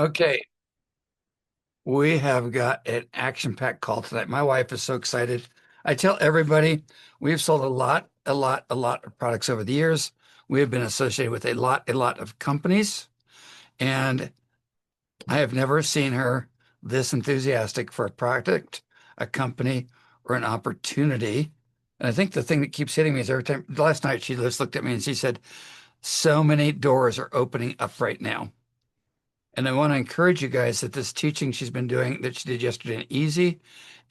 Okay, we have got an action-packed call tonight. My wife is so excited. I tell everybody we've sold a lot of products over the years. We have been associated with a lot of companies, and I have never seen her this enthusiastic for a product, a company, or an opportunity. And I think the thing that keeps hitting me is every time, last night she just looked at me and she said, so many doors are opening up right now. And I want to encourage you guys that this teaching she's been doing that she did yesterday in Easy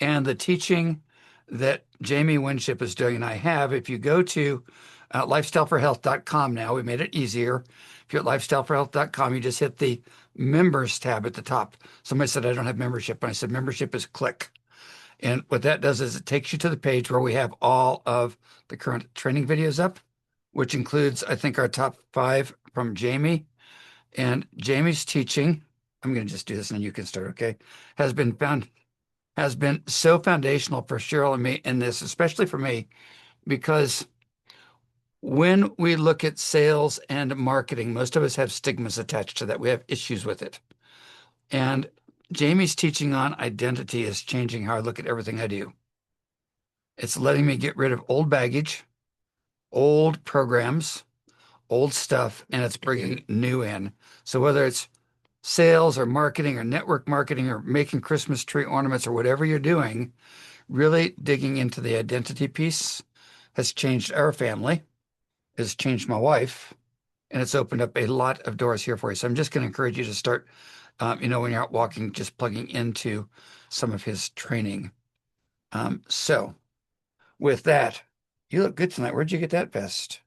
and the teaching that Jamie Winship is doing, and I have, if you go to lifestyleforhealth.com now, we made it easier. If you're at lifestyleforhealth.com, you just hit the members tab at the top. Somebody said, I don't have membership. And I said, membership is click. And what that does is it takes you to the page where we have all of the current training videos up, which includes, I think, our top 5 from Jamie. And Jamie's teaching, I'm going to just do this and then you can start, okay? Has been found, has been so foundational for Cheryl and me in this, especially for me, because when we look at sales and marketing, most of us have stigmas attached to that. We have issues with it. And Jamie's teaching on identity is changing how I look at everything I do. It's letting me get rid of old baggage, old programs, old stuff, and it's bringing new in. So whether it's sales or marketing or network marketing or making Christmas tree ornaments or whatever you're doing, really digging into the identity piece has changed our family, has changed my wife, and it's opened up a lot of doors here for you. So I'm just going to encourage you to start, when you're out walking, just plugging into some of his training. So with that, you look good tonight. Where'd you get that vest?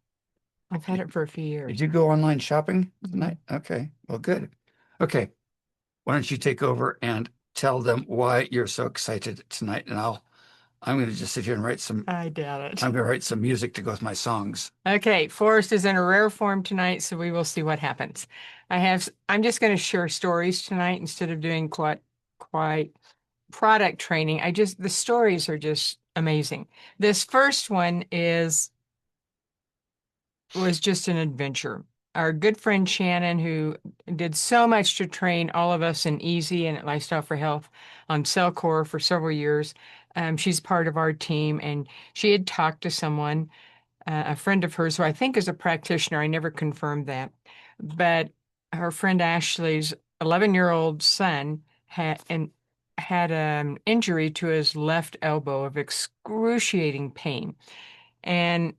I've had it for a few Did years. you go online shopping Mhm. tonight? Okay, well, good. Okay, why don't you take over and tell them why you're so excited tonight? And I'm going to just sit here and I doubt it. I'm going to write some music to go with my songs. Okay, Forrest is in a rare form tonight, so we will see what happens. I'm just going to share stories tonight instead of doing quite product training. The stories are just amazing. This first one was just an adventure. Our good friend Shannon, who did so much to train all of us in Easy and at Lifestyle for Health on Cellcore for several years, she's part of our team, and she had talked to someone, a friend of hers, who I think is a practitioner. I never confirmed that, but her friend Ashley's 11-year-old son had an injury to his left elbow of excruciating pain. And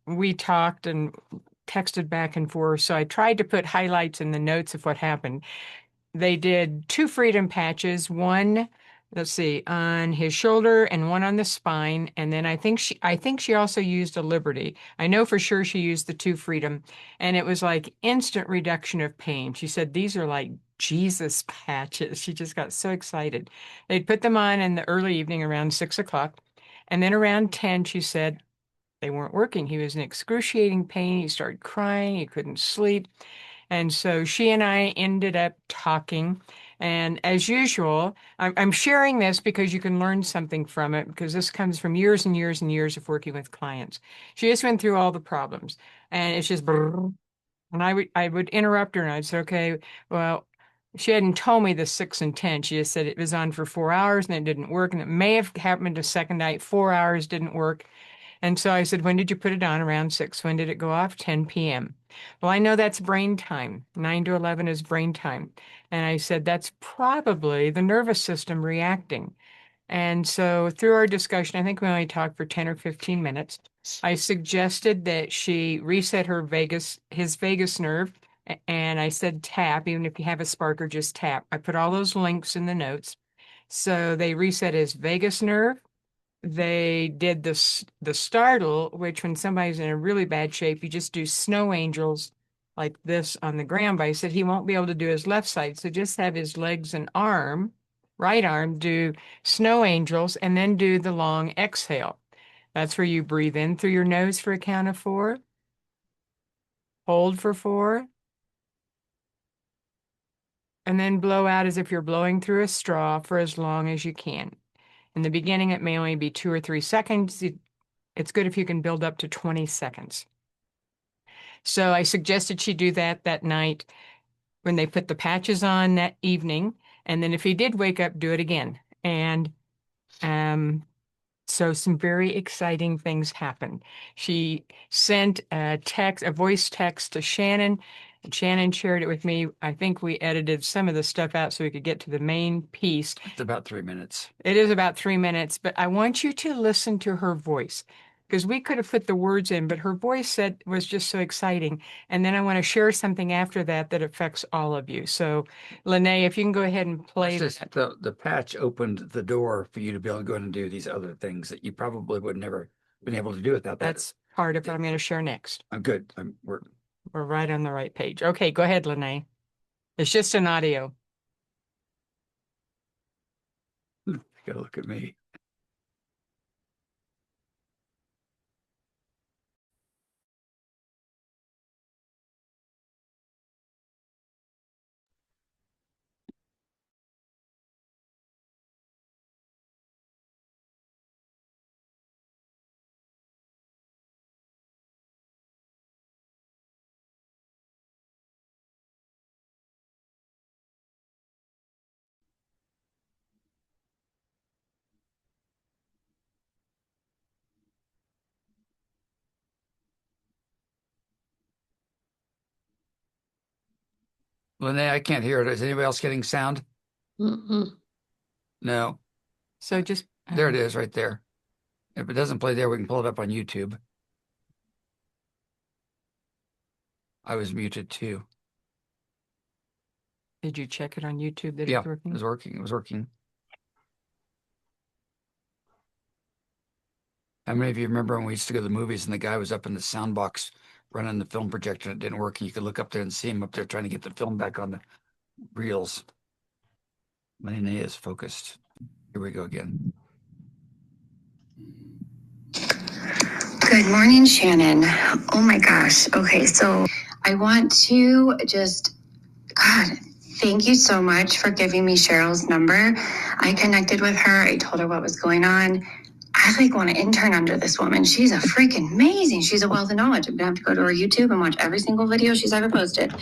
we talked and texted back and forth. So I tried to put highlights in the notes of what happened. They did 2 freedom patches, one, let's see, on his shoulder and one on the spine. And then I think she also used a Liberty. I know for sure she used the 2 freedom, and it was like instant reduction of pain. She said these are like Jesus patches. She just got so excited. They'd put them on in the early evening around 6 o'clock. And then around 10, she said, they weren't working. He was in excruciating pain. He started crying. He couldn't sleep. And so she and I ended up talking. And as usual, I'm sharing this because you can learn something from it, because this comes from years and years and years of working with clients. She just went through all the problems, and it's just, brrr. And I would interrupt her and I'd say, okay, well, she hadn't told me the 6 and 10. She just said it was on for 4 hours and it didn't work. And it may have happened a second night, 4 hours didn't work. And so I said, when did you put it on? Around 6. When did it go off? 10 p.m. Well, I know that's brain time. 9 to 11 is brain time. And I said, that's probably the nervous system reacting. And so through our discussion, I think we only talked for 10 or 15 minutes. I suggested that she reset his vagus nerve. And I said, tap, even if you have a sparker, just tap. I put all those links in the notes. So they reset his vagus nerve. They did the startle, which when somebody's in a really bad shape, you just do snow angels like this on the ground. But I said he won't be able to do his left side, so just have his legs and right arm, do snow angels, and then do the long exhale. That's where you breathe in through your nose for a count of 4, hold for 4, and then blow out as if you're blowing through a straw for as long as you can. In the beginning, it may only be 2 or 3 seconds. It's good if you can build up to 20 seconds. So I suggested she do that night. when they put the patches on that evening. And then if he did wake up, do it again. And um, so some very exciting things happened. She sent a voice text to Shannon. And Shannon shared it with me. I think we edited some of the stuff out so we could get to the main piece. It's about 3 minutes. It is about 3 minutes, but I want you to listen to her voice because we could have put the words in, but her voice said was just so exciting. And then I want to share something after that that affects all of you. So, Lene, if you can go ahead and play It's that. just the patch opened the door for you to be able to go in and do these other things that you probably would never been able to do without that. That's part of what I'm going to share next. I'm good. We're right on the right page. Okay, go ahead, Lene. It's just an audio. You gotta look at me. Lene, I can't hear it. Is anybody else getting sound? Mm-mm. No. So just There it is right there. If it doesn't play there, we can pull it up on YouTube. I was muted too. did you check it on YouTube that Yeah, it's it working? was working. It was working. How many of you remember when we used to go to the movies and the guy was up in the sound box running the film projector and it didn't work? And you could look up there and see him up there trying to get the film back on the reels. Lene is focused. Here we go again. Good morning, Shannon. Oh my gosh. Okay, so I want to just, God, thank you so much for giving me Cheryl's number. I connected with her. I told her what was going on. I like want to intern under this woman. She's a freaking amazing. She's a wealth of knowledge. I'm gonna have to go to her YouTube and watch every single video she's ever posted.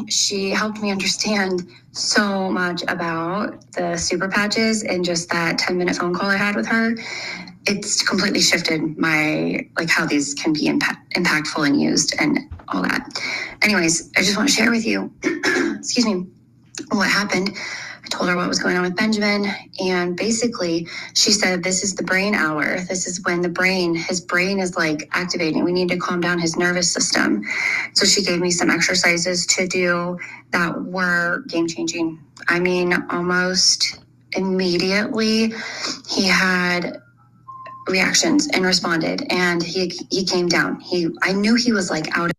She helped me understand so much about the super patches and just that 10-minute phone call I had with her. It's completely shifted my, like how these can be impactful and used and all that. Anyways, I just want to share with you, excuse me, what happened. I told her what was going on with Benjamin. And basically she said, this is the brain hour. This is when his brain is like activating. We need to calm down his nervous system. So she gave me some exercises to do that were game changing. I mean, almost immediately he had reactions and responded, and he came down. I knew he was like out.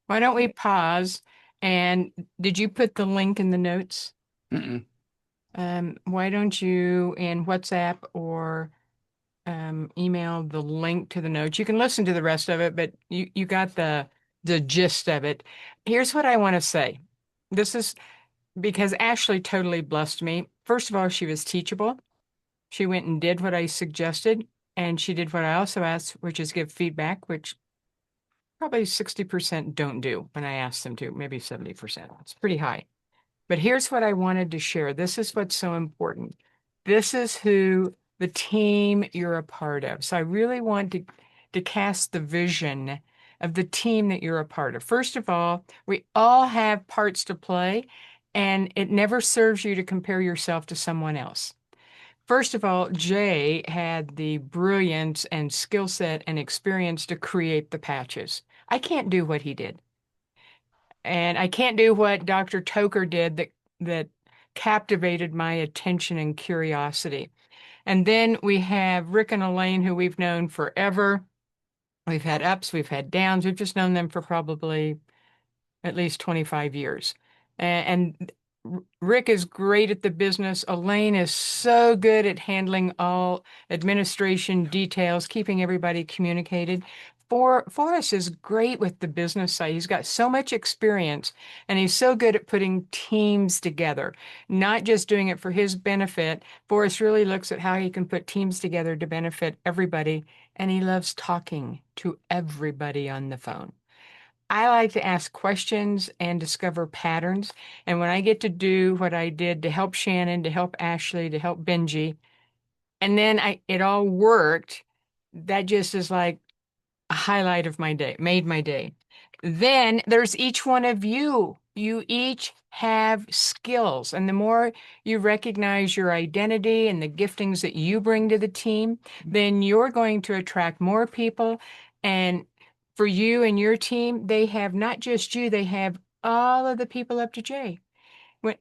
Why don't we pause? And did you put the link in the notes? Mm-mm. Why don't you in WhatsApp or email the link to the notes? You can listen to the rest of it, but you got the gist of it. Here's what I want to say. This is because Ashley totally blessed me. First of all, she was teachable. She went and did what I suggested, and she did what I also asked, which is give feedback, which probably 60% don't do when I ask them to, maybe 70%. It's pretty high. But here's what I wanted to share. This is what's so important. This is who the team you're a part of. So I really want to cast the vision of the team that you're a part of. First of all, we all have parts to play, and it never serves you to compare yourself to someone else. First of all, Jay had the brilliance and skill set and experience to create the patches. I can't do what he did. And I can't do what Dr. Toker did that captivated my attention and curiosity. And then we have Rick and Elaine, who we've known forever. We've had ups, we've had downs. We've just known them for probably at least 25 years. And Rick is great at the business. Elaine is so good at handling all administration details, keeping everybody communicated. Forrest is great with the business side. He's got so much experience and he's so good at putting teams together, not just doing it for his benefit. Forrest really looks at how he can put teams together to benefit everybody, and he loves talking to everybody on the phone. I like to ask questions and discover patterns. And when I get to do what I did to help Shannon, to help Ashley, to help Benji, and then it all worked, that just is like a highlight of my day, made my day. Then there's each one of you. You each have skills. And the more you recognize your identity and the giftings that you bring to the team, then you're going to attract more people. And for you and your team, they have not just you, they have all of the people up to Jay.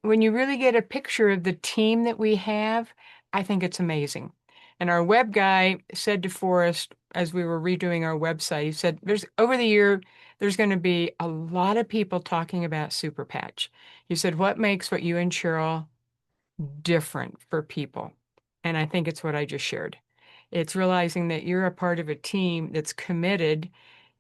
When you really get a picture of the team that we have, I think it's amazing. And our web guy said to Forrest as we were redoing our website, he said, "There's over the year, there's going to be a lot of people talking about Super Patch." He said, "What makes what you and Cheryl different for people?" And I think it's what I just shared. It's realizing that you're a part of a team that's committed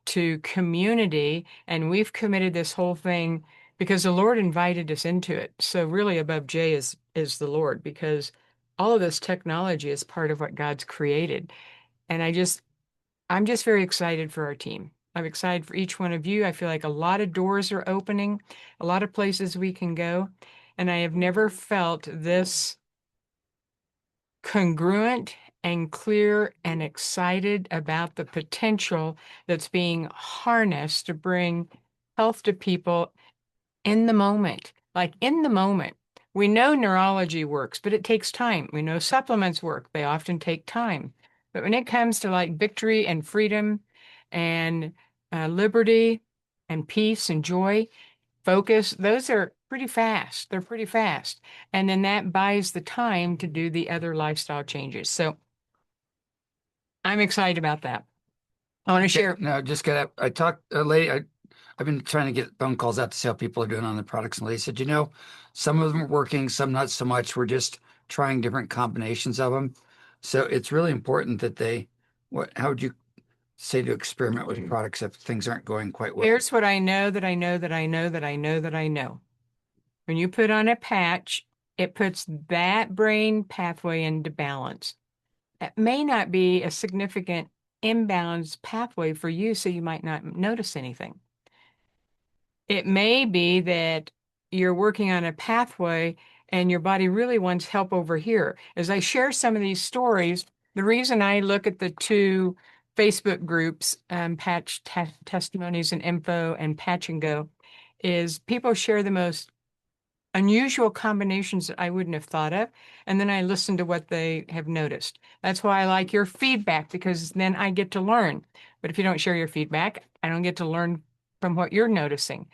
to community, and we've committed this whole thing because the Lord invited us into it. So really above Jay is the Lord, because all of this technology is part of what God's created. And I'm just very excited for our team. I'm excited for each one of you. I feel like a lot of doors are opening, a lot of places we can go. And I have never felt this congruent and clear and excited about the potential that's being harnessed to bring health to people in the moment. Like in the moment. We know neurology works, but it takes time. We know supplements work. They often take time. But when it comes to like victory and freedom and liberty and peace and joy, focus, those are pretty fast. They're pretty fast. And then that buys the time to do the other lifestyle changes. So I'm excited about that. I want to share. No, just got I talked a lady. I've been trying to get phone calls out to see how people are doing on the products, and the lady said, some of them are working, some not so much. We're just trying different combinations of them. So it's really important that how would you say to experiment with products if things aren't going quite well? Here's what I know that I know that I know that I know that I know. When you put on a patch, it puts that brain pathway into balance. It may not be a significant imbalance pathway for you, so you might not notice anything. It may be that you're working on a pathway and your body really wants help over here. As I share some of these stories, the reason I look at the two Facebook groups, Patch Testimonies and Info and Patch and Go, is people share the most unusual combinations that I wouldn't have thought of. And then I listen to what they have noticed. That's why I like your feedback, because then I get to learn. But if you don't share your feedback, I don't get to learn from what you're noticing.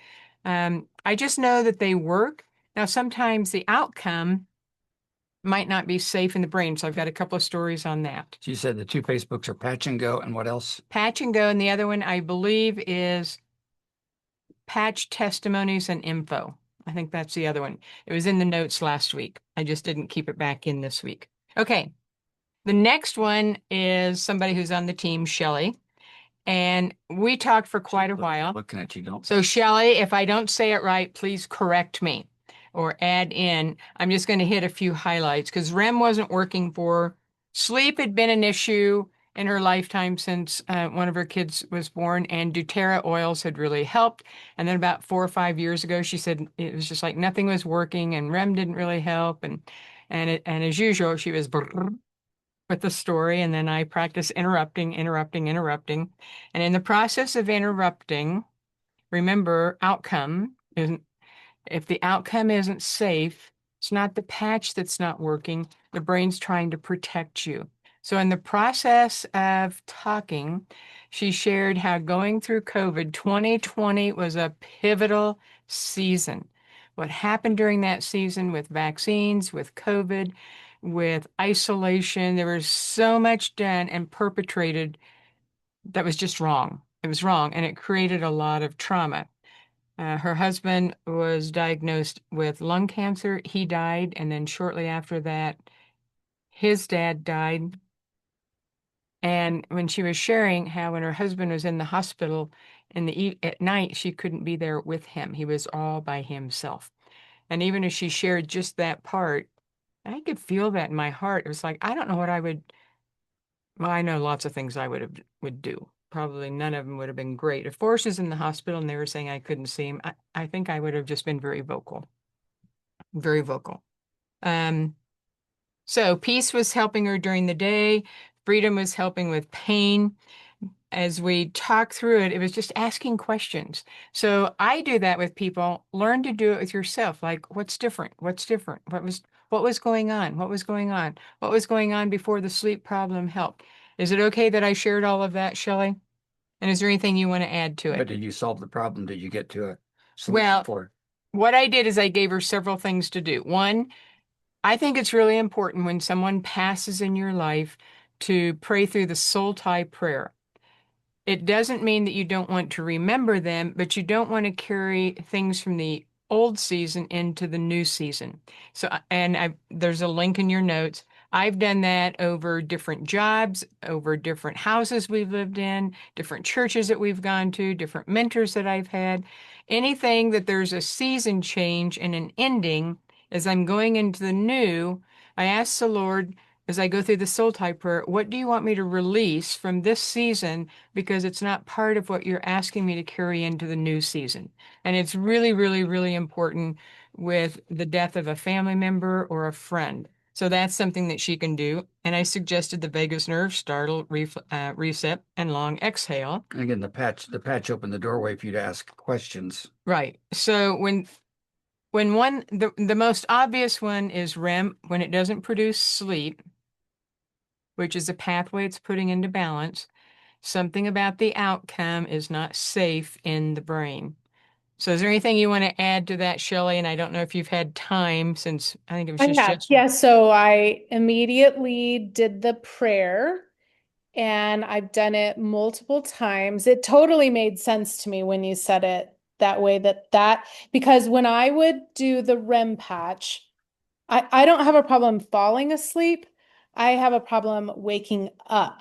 I just know that they work. Now, sometimes the outcome might not be safe in the brain. So I've got a couple of stories on that. So you said the two Facebooks are Patch and Go, and what else? Patch and Go, and the other one I believe is Patch Testimonies and Info. I think that's the other one. It was in the notes last week. I just didn't keep it back in this week. Okay. The next one is somebody who's on the team, Shelly. And we talked for quite a while. Looking at you, don't. So Shelly, if I don't say it right, please correct me or add in. I'm just going to hit a few highlights because REM wasn't working for her. Sleep had been an issue in her lifetime since one of her kids was born, and doTERRA oils had really helped. And then about 4 or 5 years ago, she said it was just like nothing was working, and REM didn't really help. And as usual, she was with the story, and then I practiced interrupting. And in the process of interrupting, remember, outcome isn't, if the outcome isn't safe, it's not the patch that's not working. The brain's trying to protect you. So in the process of talking, she shared how going through COVID 2020 was a pivotal season. What happened during that season with vaccines, with COVID, with isolation, there was so much done and perpetrated that was just wrong. It was wrong, and it created a lot of trauma. Her husband was diagnosed with lung cancer. He died, and then shortly after that, his dad died. And when she was sharing how when her husband was in the hospital at night, she couldn't be there with him. He was all by himself. And even as she shared just that part, I could feel that in my heart. It was like, I don't know what I would, well, I know lots of things I would do. Probably none of them would have been great. If Forrest was in the hospital and they were saying I couldn't see him, I think I would have just been very vocal, very vocal. Um, so peace was helping her during the day. Freedom was helping with pain. As we talk through it, it was just asking questions. So I do that with people. Learn to do it with yourself. Like, what's different? What's different? What was going on? What was going on? What was going on before the sleep problem helped? Is it okay that I shared all of that, Shelley? And is there anything you want to add to But it? did you solve the problem? Did you get to a solution Well, for it? what I did is I gave her several things to do. One, I think it's really important when someone passes in your life to pray through the soul tie prayer. It doesn't mean that you don't want to remember them, but you don't want to carry things from the old season into the new season. So, there's a link in your notes. I've done that over different jobs, over different houses we've lived in, different churches that we've gone to, different mentors that I've had. Anything that there's a season change and an ending, as I'm going into the new, I ask the Lord, as I go through the soul tie prayer, what do you want me to release from this season because it's not part of what you're asking me to carry into the new season. And it's really, really, really important with the death of a family member or a friend. So that's something that she can do. And I suggested the vagus nerve, startle, reset, and long exhale. And again, the patch opened the doorway for you to ask questions. Right. So the most obvious one is REM, when it doesn't produce sleep, which is a pathway it's putting into balance. Something about the outcome is not safe in the brain. So is there anything you want to add to that, Shelley? And I don't know if you've had time since I think it was I just have. yesterday. Yeah, so I immediately did the prayer and I've done it multiple times. It totally made sense to me when you said it that way because when I would do the REM patch, I don't have a problem falling asleep. I have a problem waking up.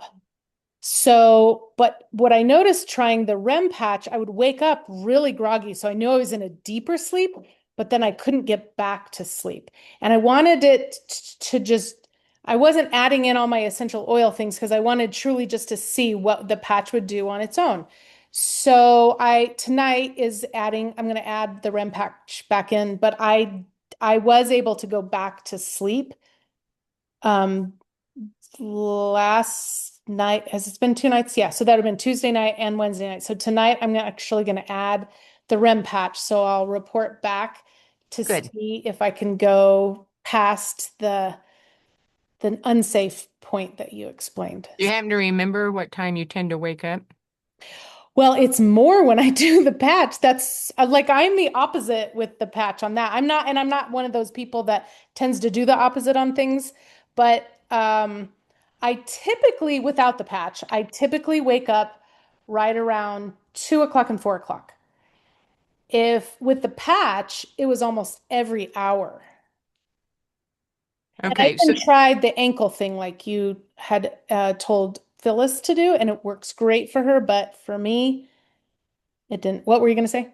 So, but what I noticed trying the REM patch, I would wake up really groggy. So I knew I was in a deeper sleep, but then I couldn't get back to sleep. And I wanted it to just, I wasn't adding in all my essential oil things because I wanted truly just to see what the patch would do on its own. So tonight is I'm going to add the REM patch back in, but I was able to go back to sleep. Um, Last night, has it been 2 nights? Yeah, so that would have been Tuesday night and Wednesday night. So tonight I'm actually going to add the REM patch. So I'll report back to Good. see if I can go past the unsafe point that you explained. Do you happen to remember what time you tend to wake up? Well, it's more when I do the patch. That's like I'm the opposite with the patch on that. I'm not one of those people that tends to do the opposite on things, but I typically, without the patch, I typically wake up right around 2 o'clock and 4 o'clock. If with the patch, it was almost every hour. And I Okay, so even tried the ankle thing like you had told Phyllis to do, and it works great for her, but for me, it didn't. What were you going to say?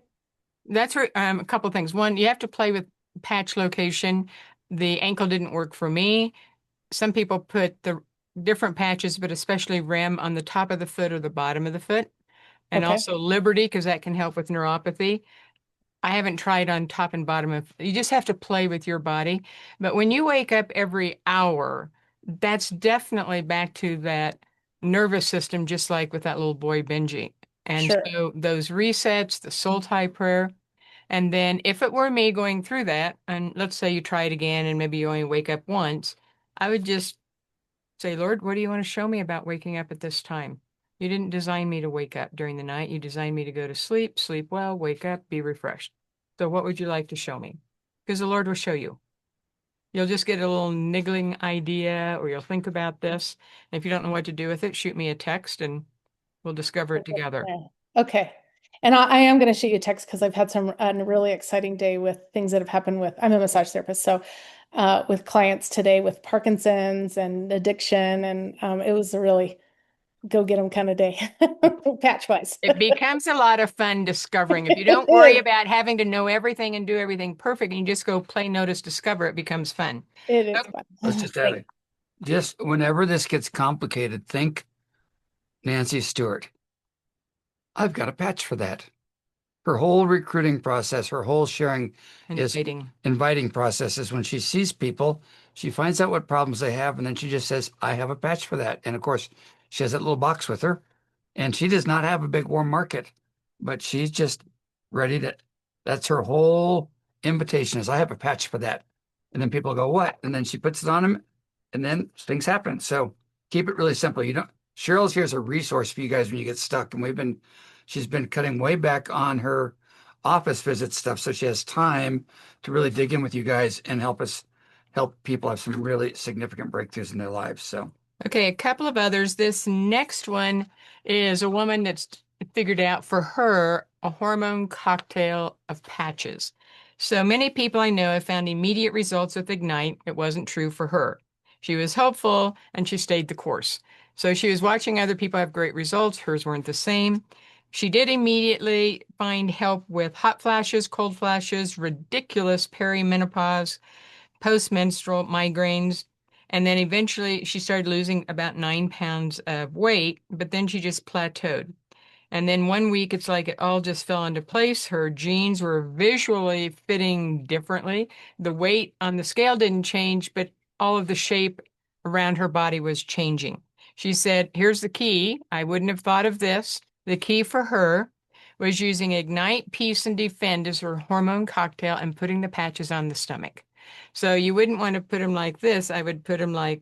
that's a couple of things. One, you have to play with patch location. The ankle didn't work for me. Some people put the different patches, but especially REM on the top of the foot or the bottom of the foot, and Okay. also Liberty because that can help with neuropathy. I haven't tried on top and bottom of, you just have to play with your body. But when you wake up every hour, that's definitely back to that nervous system, just like with that little boy Benji. And Sure. so those resets, the soul tie prayer, and then if it were me going through that, and let's say you try it again and maybe you only wake up once, I would just say, Lord, what do you want to show me about waking up at this time? You didn't design me to wake up during the night. You designed me to go to sleep, sleep well, wake up, be refreshed. So what would you like to show me? Because the Lord will show you. You'll just get a little niggling idea or you'll think about this. And if you don't know what to do with it, shoot me a text and we'll discover it together. Yeah. Okay. And I am going to shoot you a text because I've had a really exciting day with things that have happened with, I'm a massage therapist. So with clients today with Parkinson's and addiction. And it was a really go get them kind of day, patch wise. It becomes a lot of fun discovering. If you It don't worry is. about having to know everything and do everything perfect, and you just go play, notice, discover, it becomes fun. It is Okay. Let's fun. just add Thanks. it. Just whenever this gets complicated, think Nancy Stewart. I've got a patch for that. Her whole recruiting process, her whole sharing And is dating. inviting process is when she sees people, she finds out what problems they have, and then she just says, I have a patch for that. And of course, she has that little box with her, and she does not have a big warm market, but she's just ready to, that's her whole invitation is, I have a patch for that. And then people go, what? And then she puts it on them, and then things happen. So keep it really simple. You don't, Cheryl's here as a resource for you guys when you get stuck. And she's been cutting way back on her office visit stuff. So she has time to really dig in with you guys and help people have some really significant breakthroughs in their lives. So Okay, a couple of others. This next one is a woman that's figured out for her a hormone cocktail of patches. So many people I know have found immediate results with Ignite. It wasn't true for her. She was hopeful and she stayed the course. So she was watching other people have great results. Hers weren't the same. She did immediately find help with hot flashes, cold flashes, ridiculous perimenopause, postmenstrual migraines. And then eventually she started losing about 9 pounds of weight, but then she just plateaued. And then one week, it's like it all just fell into place. Her jeans were visually fitting differently. The weight on the scale didn't change, but all of the shape around her body was changing. She said, here's the key. I wouldn't have thought of this. The key for her was using Ignite, Peace, and Defend as her hormone cocktail and putting the patches on the stomach. So you wouldn't want to put them like this. I would put them like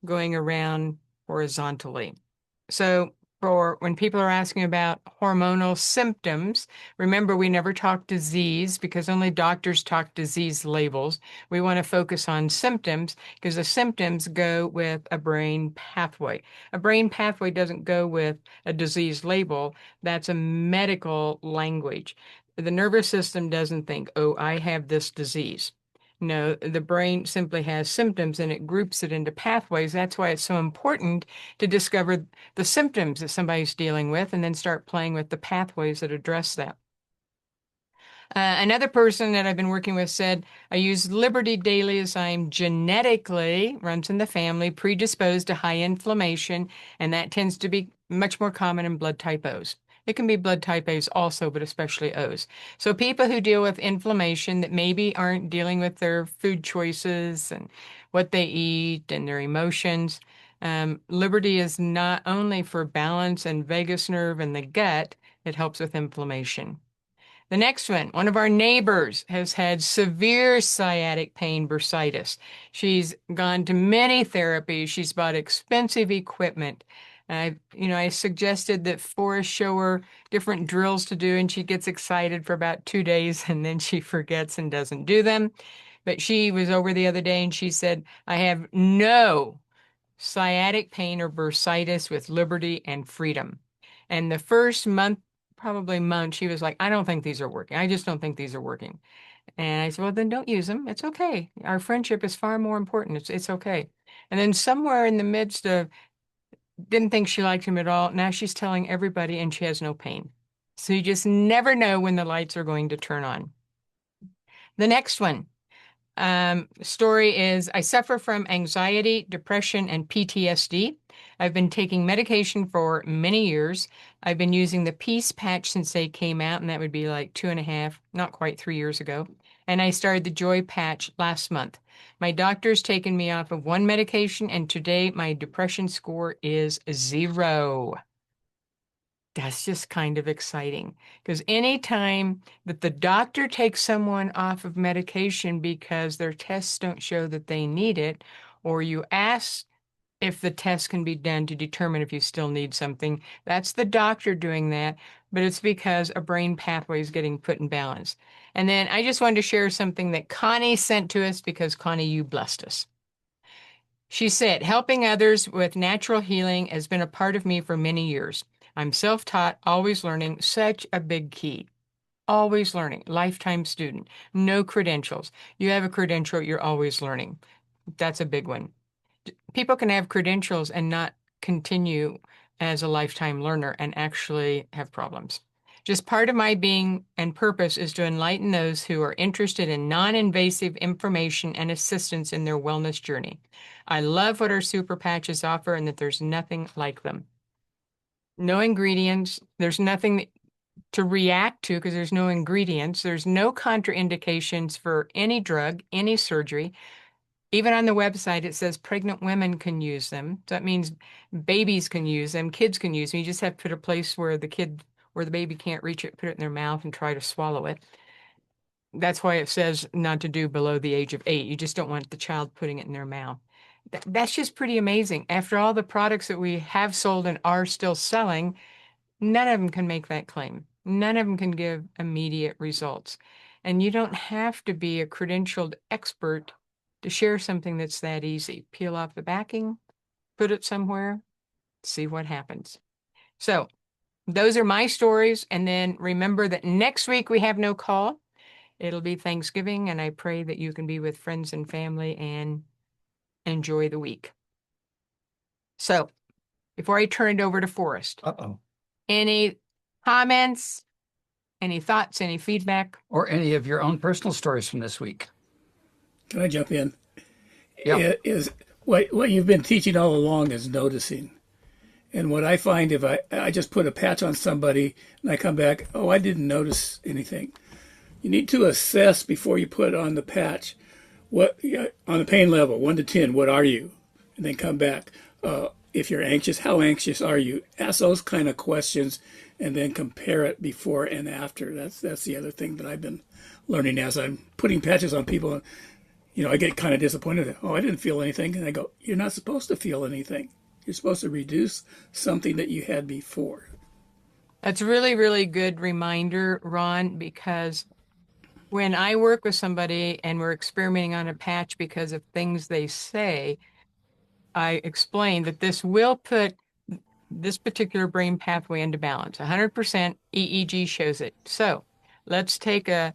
going around horizontally. So for when people are asking about hormonal symptoms, remember we never talk disease because only doctors talk disease labels. We want to focus on symptoms because the symptoms go with a brain pathway. A brain pathway doesn't go with a disease label. That's a medical language. The nervous system doesn't think, oh, I have this disease. No, the brain simply has symptoms and it groups it into pathways. That's why it's so important to discover the symptoms that somebody's dealing with and then start playing with the pathways that address that. Another person that I've been working with said, I use Liberty daily as I'm genetically, runs in the family, predisposed to high inflammation, and that tends to be much more common in blood type O's. It can be blood type A's also, but especially O's. So people who deal with inflammation that maybe aren't dealing with their food choices and what they eat and their emotions, Liberty is not only for balance and vagus nerve and the gut, it helps with inflammation. The next one of our neighbors has had severe sciatic pain, bursitis. She's gone to many therapies. She's bought expensive equipment. I suggested that Forrest show her different drills to do, and she gets excited for about 2 days and then she forgets and doesn't do them. But she was over the other day and she said, I have no sciatic pain or bursitis with Liberty and Freedom. And the first month, probably month, she was like, I don't think these are working. I just don't think these are working. And I said, well, then don't use them. It's okay. Our friendship is far more important. It's okay. And then somewhere in the midst of didn't think she liked him at all. Now she's telling everybody and she has no pain. So you just never know when the lights are going to turn on. The next one. Story is I suffer from anxiety, depression, and PTSD. I've been taking medication for many years. I've been using the Peace Patch since they came out, and that would be like 2.5, not quite 3 years ago. And I started the Joy Patch last month. My doctor's taken me off of one medication, and today my depression score is 0. That's just kind of exciting because anytime that the doctor takes someone off of medication because their tests don't show that they need it, or you ask if the test can be done to determine if you still need something, that's the doctor doing that, but it's because a brain pathway is getting put in balance. And then I just wanted to share something that Connie sent to us because Connie, you blessed us. She said, helping others with natural healing has been a part of me for many years. I'm self-taught, always learning, such a big key. Always learning, lifetime student, no credentials. You have a credential, you're always learning. That's a big one. People can have credentials and not continue as a lifetime learner and actually have problems. Just part of my being and purpose is to enlighten those who are interested in non-invasive information and assistance in their wellness journey. I love what our super patches offer and that there's nothing like them. No ingredients, there's nothing to react to because there's no ingredients. There's no contraindications for any drug, any surgery. Even on the website, it says pregnant women can use them. So that means babies can use them, kids can use them. You just have to put a place where the baby can't reach it, put it in their mouth and try to swallow it. That's why it says not to do below the age of 8. You just don't want the child putting it in their mouth. That's just pretty amazing. After all the products that we have sold and are still selling, none of them can make that claim. None of them can give immediate results. And you don't have to be a credentialed expert to share something that's that easy. Peel off the backing, put it somewhere, see what happens. So those are my stories. And then remember that next week we have no call. It'll be Thanksgiving, and I pray that you can be with friends and family and enjoy the week. So before I turn it over to Forrest, any comments, any thoughts, any feedback? Or any of your own personal stories from this week? Can I jump in? Yeah. Is what you've been teaching all along is noticing. And what I find if I just put a patch on somebody and I come back, oh, I didn't notice anything. You need to assess before you put on the patch. What on the pain level, 1 to 10, what are you? And then come back. If you're anxious, how anxious are you? Ask those kind of questions and then compare it before and after. That's the other thing that I've been learning as I'm putting patches on people. I get kind of disappointed. Oh, I didn't feel anything. And I go, you're not supposed to feel anything. You're supposed to reduce something that you had before. That's a really, really good reminder, Ron, because when I work with somebody and we're experimenting on a patch because of things they say, I explain that this will put this particular brain pathway into balance. 100% EEG shows it. So let's take an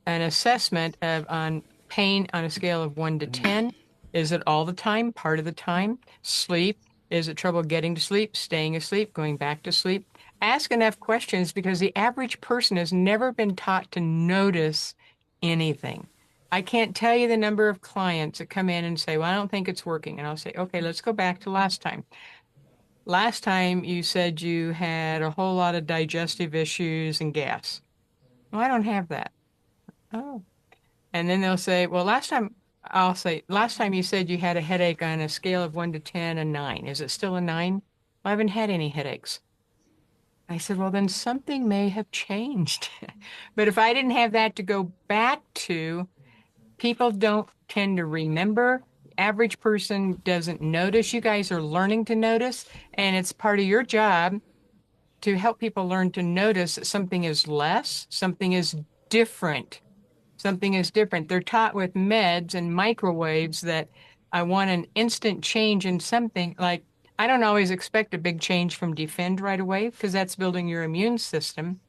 assessment on pain on a scale of 1 to 10. Is it all the time, part of the time? Sleep. Is it trouble getting to sleep, staying asleep, going back to sleep? Ask enough questions because the average person has never been taught to notice anything. I can't tell you the number of clients that come in and say, well, I don't think it's working. And I'll say, okay, let's go back to last time. Last time you said you had a whole lot of digestive issues and gas. Well, I don't have that. Oh. And then they'll say, well, I'll say, last time you said you had a headache on a scale of 1 to 10, a 9. Is it still a 9? Well, I haven't had any headaches. I said, well, then something may have changed. But if I didn't have that to go back to, people don't tend to remember. Average person doesn't notice. You guys are learning to notice, and it's part of your job to help people learn to notice that something is less, something is different. Something is different. They're taught with meds and microwaves that I want an instant change in something. Like, I don't always expect a big change from Defend right away because that's building your immune system.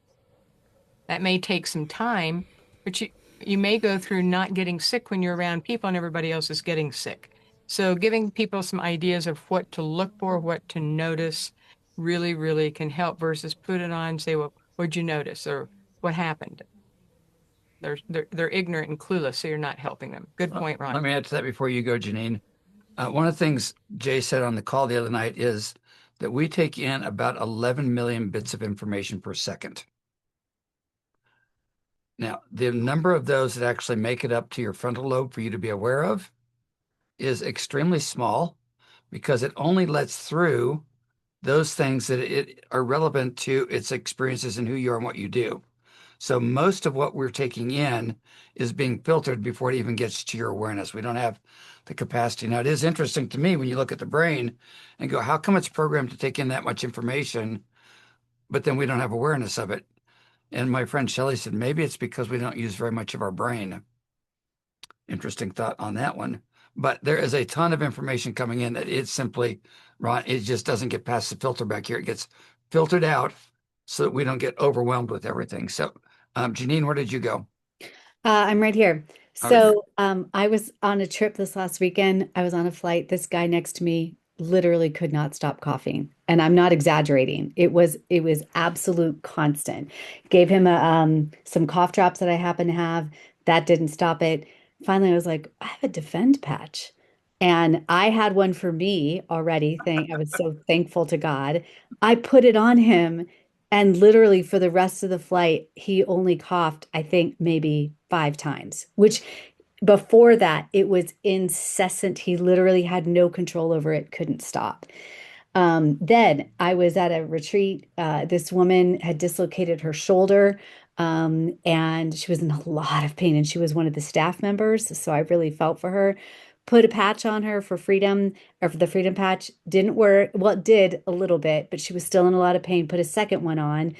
That may take some time, but you may go through not getting sick when you're around people and everybody else is getting sick. So giving people some ideas of what to look for, what to notice really, really can help versus put it on and say, well, what'd you notice or what happened? They're ignorant and clueless, so you're not helping them. Good point, Ron. Let me add to that before you go, Janine. One of the things Jay said on the call the other night is that we take in about 11 million bits of information per second. Now, the number of those that actually make it up to your frontal lobe for you to be aware of is extremely small because it only lets through those things that are relevant to its experiences and who you are and what you do. So most of what we're taking in is being filtered before it even gets to your awareness. We don't have the capacity. Now, it is interesting to me when you look at the brain and go, how come it's programmed to take in that much information, but then we don't have awareness of it? And my friend Shelley said, maybe it's because we don't use very much of our brain. Interesting thought on that one. but there is a ton of information coming in that it's simply, Ron, it just doesn't get past the filter back here. It gets filtered out so that we don't get overwhelmed with everything. So, Janine, where did you go? I'm right here. All right. So, I was on a trip this last weekend. I was on a flight. This guy next to me literally could not stop coughing, and I'm not exaggerating. It was absolute constant. Gave him some cough drops that I happen to have. That didn't stop it. Finally, I was like, I have a Defend patch, and I had one for me already. I was so thankful to God. I put it on him. And literally for the rest of the flight, he only coughed, I think, maybe 5 times, which before that, it was incessant. He literally had no control over it, couldn't stop. Then I was at a retreat. This woman had dislocated her shoulder, and she was in a lot of pain, and she was one of the staff members. So I really felt for her. Put a patch on her for freedom, or for the freedom patch. Didn't work. Well, it did a little bit, but she was still in a lot of pain. Put a second one on,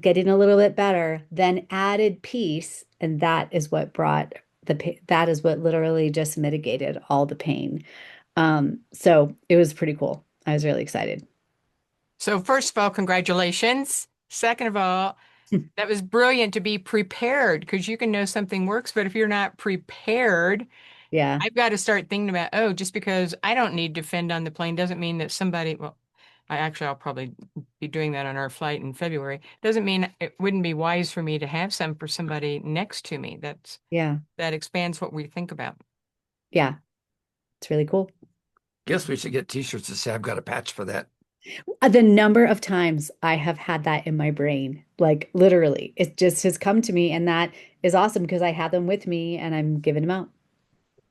getting a little bit better. Then added peace, and that is what brought the pain. That is what literally just mitigated all the pain. So it was pretty cool. I was really excited. So first of all, congratulations. Second of all, that was brilliant to be prepared because you can know something works, but if you're not prepared, Yeah. I've got to start thinking about, oh, just because I don't need to fend on the plane doesn't mean that somebody, well, I'll probably be doing that on our flight in February. Doesn't mean it wouldn't be wise for me to have some for somebody next to me. Yeah. That expands what we think about. Yeah. It's really cool. Guess we should get t-shirts to say I've got a patch for that. The number of times I have had that in my brain, like literally, it just has come to me. And that is awesome because I have them with me and I'm giving them out.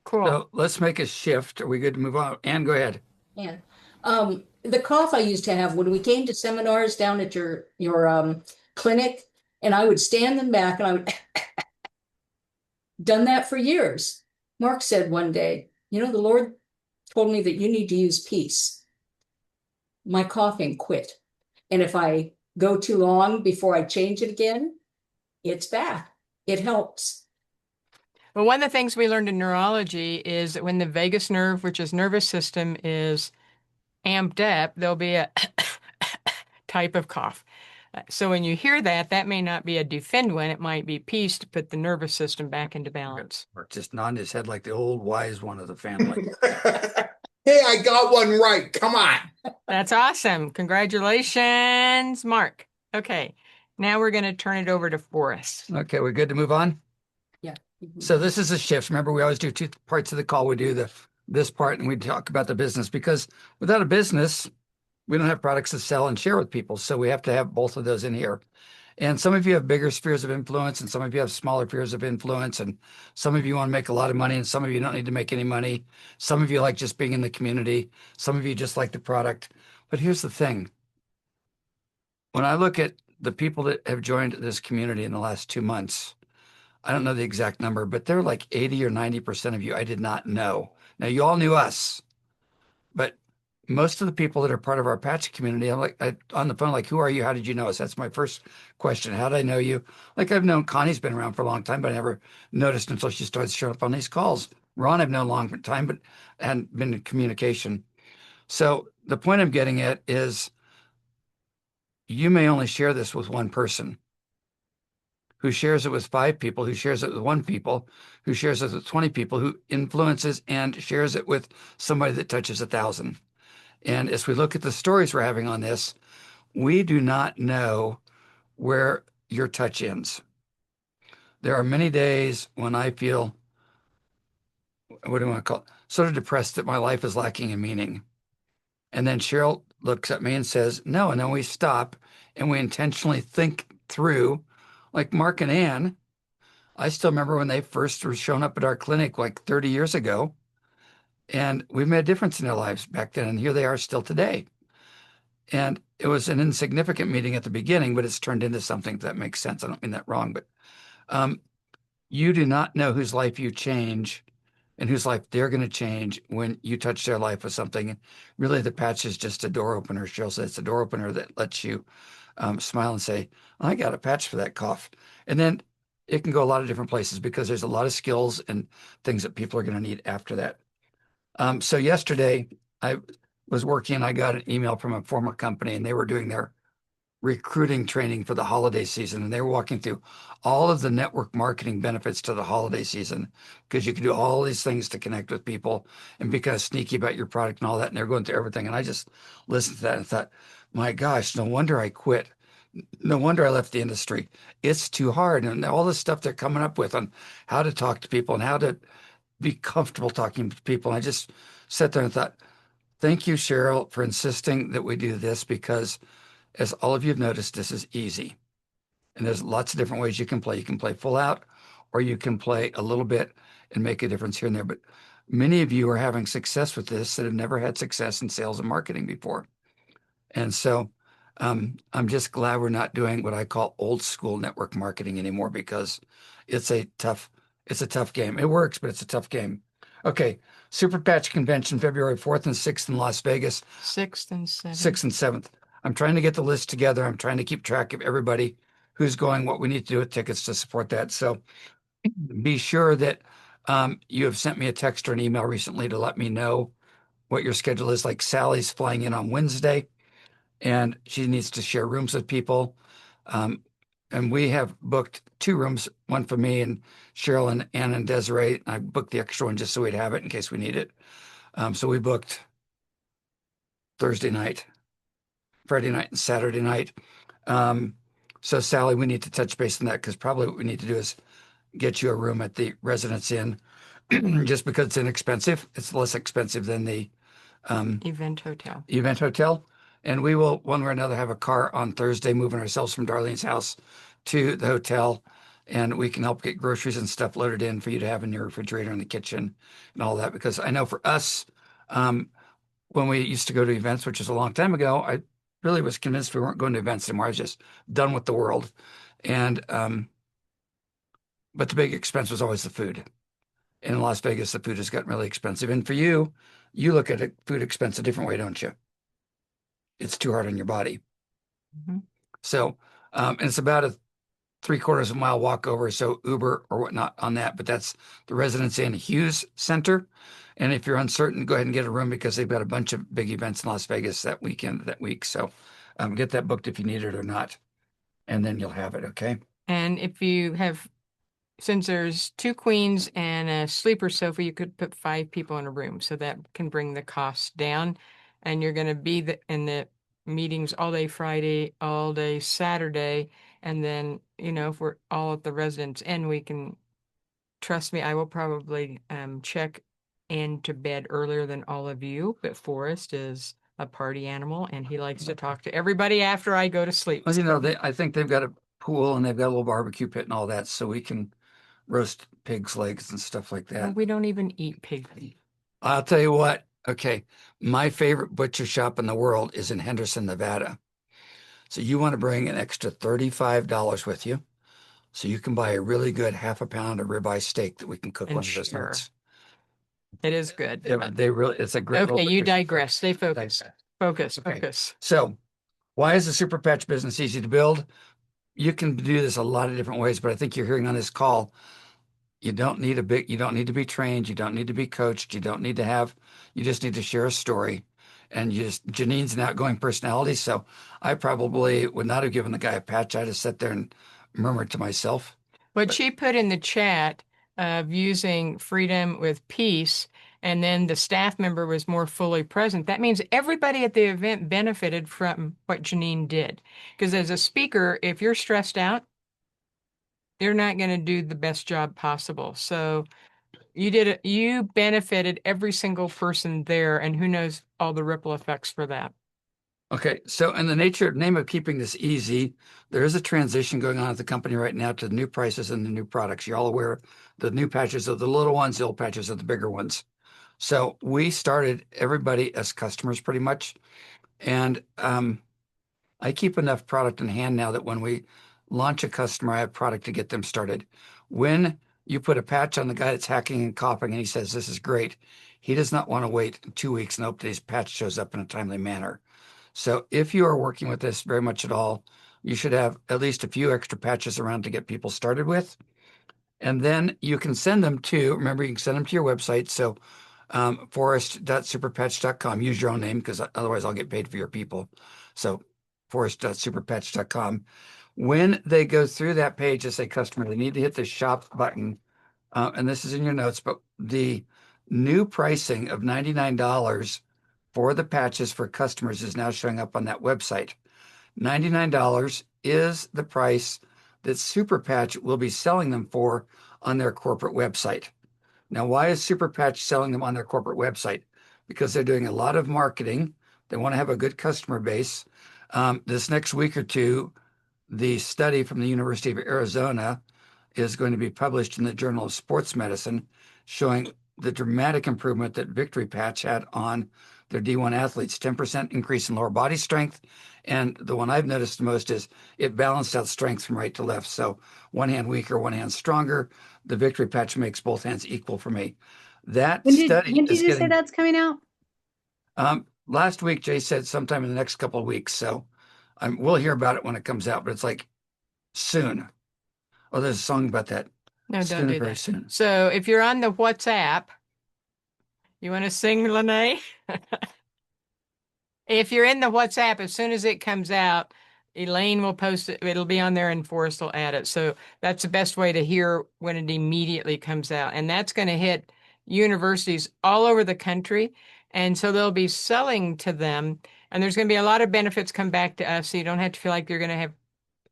Cool. So let's make a shift. Are we good to move on? Ann, go ahead. Yeah. The cough I used to have when we came to seminars down at your clinic, and I would stand them back and I would done that for years. Mark said one day, the Lord told me that you need to use peace. My coughing quit. And if I go too long before I change it again, it's back. It helps. Well, one of the things we learned in neurology is that when the vagus nerve, which is nervous system, is amped up, there'll be a type of cough. So when you hear that, that may not be a defend one. It might be peace to put the nervous system back into balance. Or just nodding his head like the old wise one of the family. Hey, I got one right. Come on. That's awesome. Congratulations, Mark. Okay, now we're going to turn it over to Forrest. Okay, we're good to move on? Yeah. So this is a shift. Remember, we always do 2 parts of the call. We do this part and we talk about the business because without a business, we don't have products to sell and share with people. So we have to have both of those in here. And some of you have bigger spheres of influence and some of you have smaller spheres of influence. And some of you want to make a lot of money and some of you don't need to make any money. Some of you like just being in the community. Some of you just like the product. But here's the thing. When I look at the people that have joined this community in the last 2 months, I don't know the exact number, but they're like 80 or 90% of you I did not know. Now, you all knew us, but most of the people that are part of our Patch community, I'm like on the phone, like, who are you? How did you know us? That's my first question. How did I know you? Like, I've known Connie's been around for a long time, but I never noticed until she started showing up on these calls. Ron, I've known a long time, but hadn't been in communication. So the point I'm getting at is you may only share this with one person who shares it with 5 people, who shares it with 1 people, who shares it with 20 people, who influences and shares it with somebody that touches 1,000. And as we look at the stories we're having on this, we do not know where your touch ends. There are many days when I feel, what do I want to call it? Sort of depressed that my life is lacking in meaning. And then Cheryl looks at me and says, no. And then we stop and we intentionally think through, like Mark and Ann. I still remember when they first were showing up at our clinic like 30 years ago. And we've made a difference in their lives back then. And here they are still today. And it was an insignificant meeting at the beginning, but it's turned into something that makes sense. I don't mean that wrong, but you do not know whose life you change and whose life they're going to change when you touch their life with something. And really, the patch is just a door opener. Cheryl says it's a door opener that lets you smile and say, I got a patch for that cough. And then it can go a lot of different places because there's a lot of skills and things that people are going to need after that. So yesterday I was working, I got an email from a former company and they were doing their recruiting training for the holiday season. And they were walking through all of the network marketing benefits to the holiday season because you can do all these things to connect with people and be kind of sneaky about your product and all that. And they're going through everything. And I just listened to that and thought, my gosh, no wonder I quit. No wonder I left the industry. It's too hard. And all this stuff they're coming up with on how to talk to people and how to be comfortable talking to people. And I just sat there and thought, thank you, Cheryl, for insisting that we do this because as all of you have noticed, this is easy. And there's lots of different ways you can play. You can play full out, or you can play a little bit and make a difference here and there. But many of you are having success with this that have never had success in sales and marketing before. And so I'm just glad we're not doing what I call old school network marketing anymore because it's a tough game. It works, but it's a tough game. Okay, Super Patch Convention, February 4th and 6th in Las Vegas. 6th and 7th. 6th and 7th. I'm trying to get the list together. I'm trying to keep track of everybody who's going, what we need to do with tickets to support that. So be sure that you have sent me a text or an email recently to let me know what your schedule is. Like Sally's flying in on Wednesday and she needs to share rooms with people. And we have booked 2 rooms, one for me and Cheryl and Ann and Desiree. I booked the extra one just so we'd have it in case we need it. So we booked Thursday night, Friday night, and Saturday night. So Sally, we need to touch base on that because probably what we need to do is get you a room at the Residence Inn just because it's inexpensive. It's less expensive than the Event hotel. event hotel. And we will, one way or another, have a car on Thursday moving ourselves from Darlene's house to the hotel. And we can help get groceries and stuff loaded in for you to have in your refrigerator in the kitchen and all that. Because I know for us, when we used to go to events, which is a long time ago, I really was convinced we weren't going to events anymore. I was just done with the world. And but the big expense was always the food. In Las Vegas, the food has gotten really expensive. And for you, you look at food expense a different way, don't you? It's too hard on your body. Mm-hmm. So, and it's about a 3/4 of a mile walk over, so Uber or whatnot on that. But that's the Residence Inn Hughes Center. And if you're uncertain, go ahead and get a room because they've got a bunch of big events in Las Vegas that week. So get that booked if you need it or not. And then you'll have it, okay? And if you have, since there's 2 queens and a sleeper sofa, you could put 5 people in a room. So that can bring the cost down. And you're going to be in the meetings all day Friday, all day Saturday. And then, if we're all at the Residence Inn, we can, trust me, I will probably check into bed earlier than all of you. But Forrest is a party animal and he likes to talk to everybody after I go to sleep. Well, I think they've got a pool and they've got a little barbecue pit and all that, so we can roast pig's legs and stuff like Well, that. we don't even eat pig. I'll tell you what. Okay, my favorite butcher shop in the world is in Henderson, Nevada. So you want to bring an extra $35 with you, so you can buy a really good half a pound of ribeye steak that we can cook And one of those sure. nights. It is good. It's a great. Okay, you butcher shop. digress. Stay focused. Focus. Okay. Focus. So, why is the Super Patch business easy to build? You can do this a lot of different ways, but I think you're hearing on this call, you don't need to be trained, you don't need to be coached, you just need to share a story. And Janine's an outgoing personality, so I probably would not have given the guy a patch. I'd have sat there and murmured to myself. What she put in the chat of using freedom with peace, and then the staff member was more fully present. That means everybody at the event benefited from what Janine did. Because as a speaker, if you're stressed out, you're not going to do the best job possible. So you benefited every single person there, and who knows all the ripple effects for that. Okay, so in the name of keeping this easy, there is a transition going on at the company right now to the new prices and the new products. You're all aware the new patches are the little ones, the old patches are the bigger ones. So we started everybody as customers pretty much. And I keep enough product in hand now that when we launch a customer, I have product to get them started. When you put a patch on the guy that's hacking and coughing and he says, this is great, he does not want to wait 2 weeks and hope that his patch shows up in a timely manner. So if you are working with this very much at all, you should have at least a few extra patches around to get people started with. And then you can send them remember, you can send them to your website. So forest.superpatch.com. Use your own name because otherwise I'll get paid for your people. So forest.superpatch.com. When they go through that page as a customer, they need to hit the shop button. And this is in your notes, but the new pricing of $99 for the patches for customers is now showing up on that website. $99 is the price that Super Patch will be selling them for on their corporate website. Now, why is Super Patch selling them on their corporate website? Because they're doing a lot of marketing. They want to have a good customer base. This next week or two, the study from the University of Arizona is going to be published in the Journal of Sports Medicine, showing the dramatic improvement that Victory Patch had on their D1 athletes, 10% increase in lower body strength. And the one I've noticed the most is it balanced out strength from right to left. So one hand weaker, one hand stronger. The Victory Patch makes both hands equal for me. That study When did is you say getting, that's coming out? last week, Jay said sometime in the next couple of weeks. So we'll hear about it when it comes out, but it's like soon. Oh, there's a song about that. No, don't Soon, do very that. soon. So if you're on the WhatsApp, you want to sing, Lene? If you're in the WhatsApp, as soon as it comes out, Elaine will post it. It'll be on there and Forrest will add it. So that's the best way to hear when it immediately comes out. And that's going to hit universities all over the country. And so they'll be selling to them. And there's going to be a lot of benefits come back to us. So you don't have to feel like you're going to have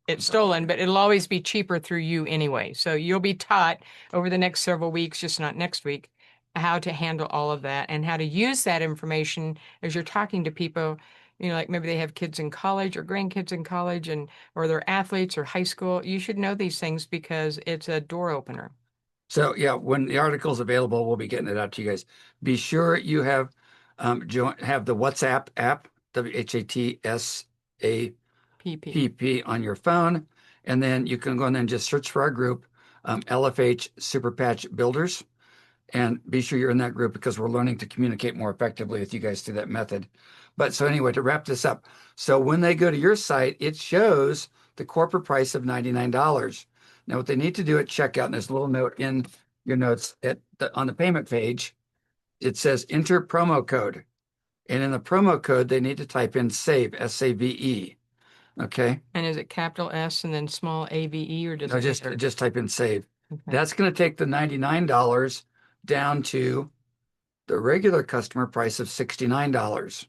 it stolen, but it'll always be cheaper through you anyway. So you'll be taught over the next several weeks, just not next week, how to handle all of that and how to use that information as you're talking to people, like maybe they have kids in college or grandkids in college and or they're athletes or high school. You should know these things because it's a door opener. So yeah, when the article's available, we'll be getting it out to you guys. Be sure you have have the WhatsApp app, PP. WHATSAPP on your phone, and then you can go in there and just search for our group, LFH Super Patch Builders, and be sure you're in that group because we're learning to communicate more effectively with you guys through that method. But so anyway, to wrap this up, so when they go to your site, it shows the corporate price of $99. Now, what they need to do at checkout, and there's a little note in your notes on the payment page, it says enter promo code. And in the promo code, they need to type in SAVE, S-A-V-E. Okay. And is it capital S and then small AVE or does No, it just type in SAVE. Okay. That's going to take the $99 down to the regular customer price of $69.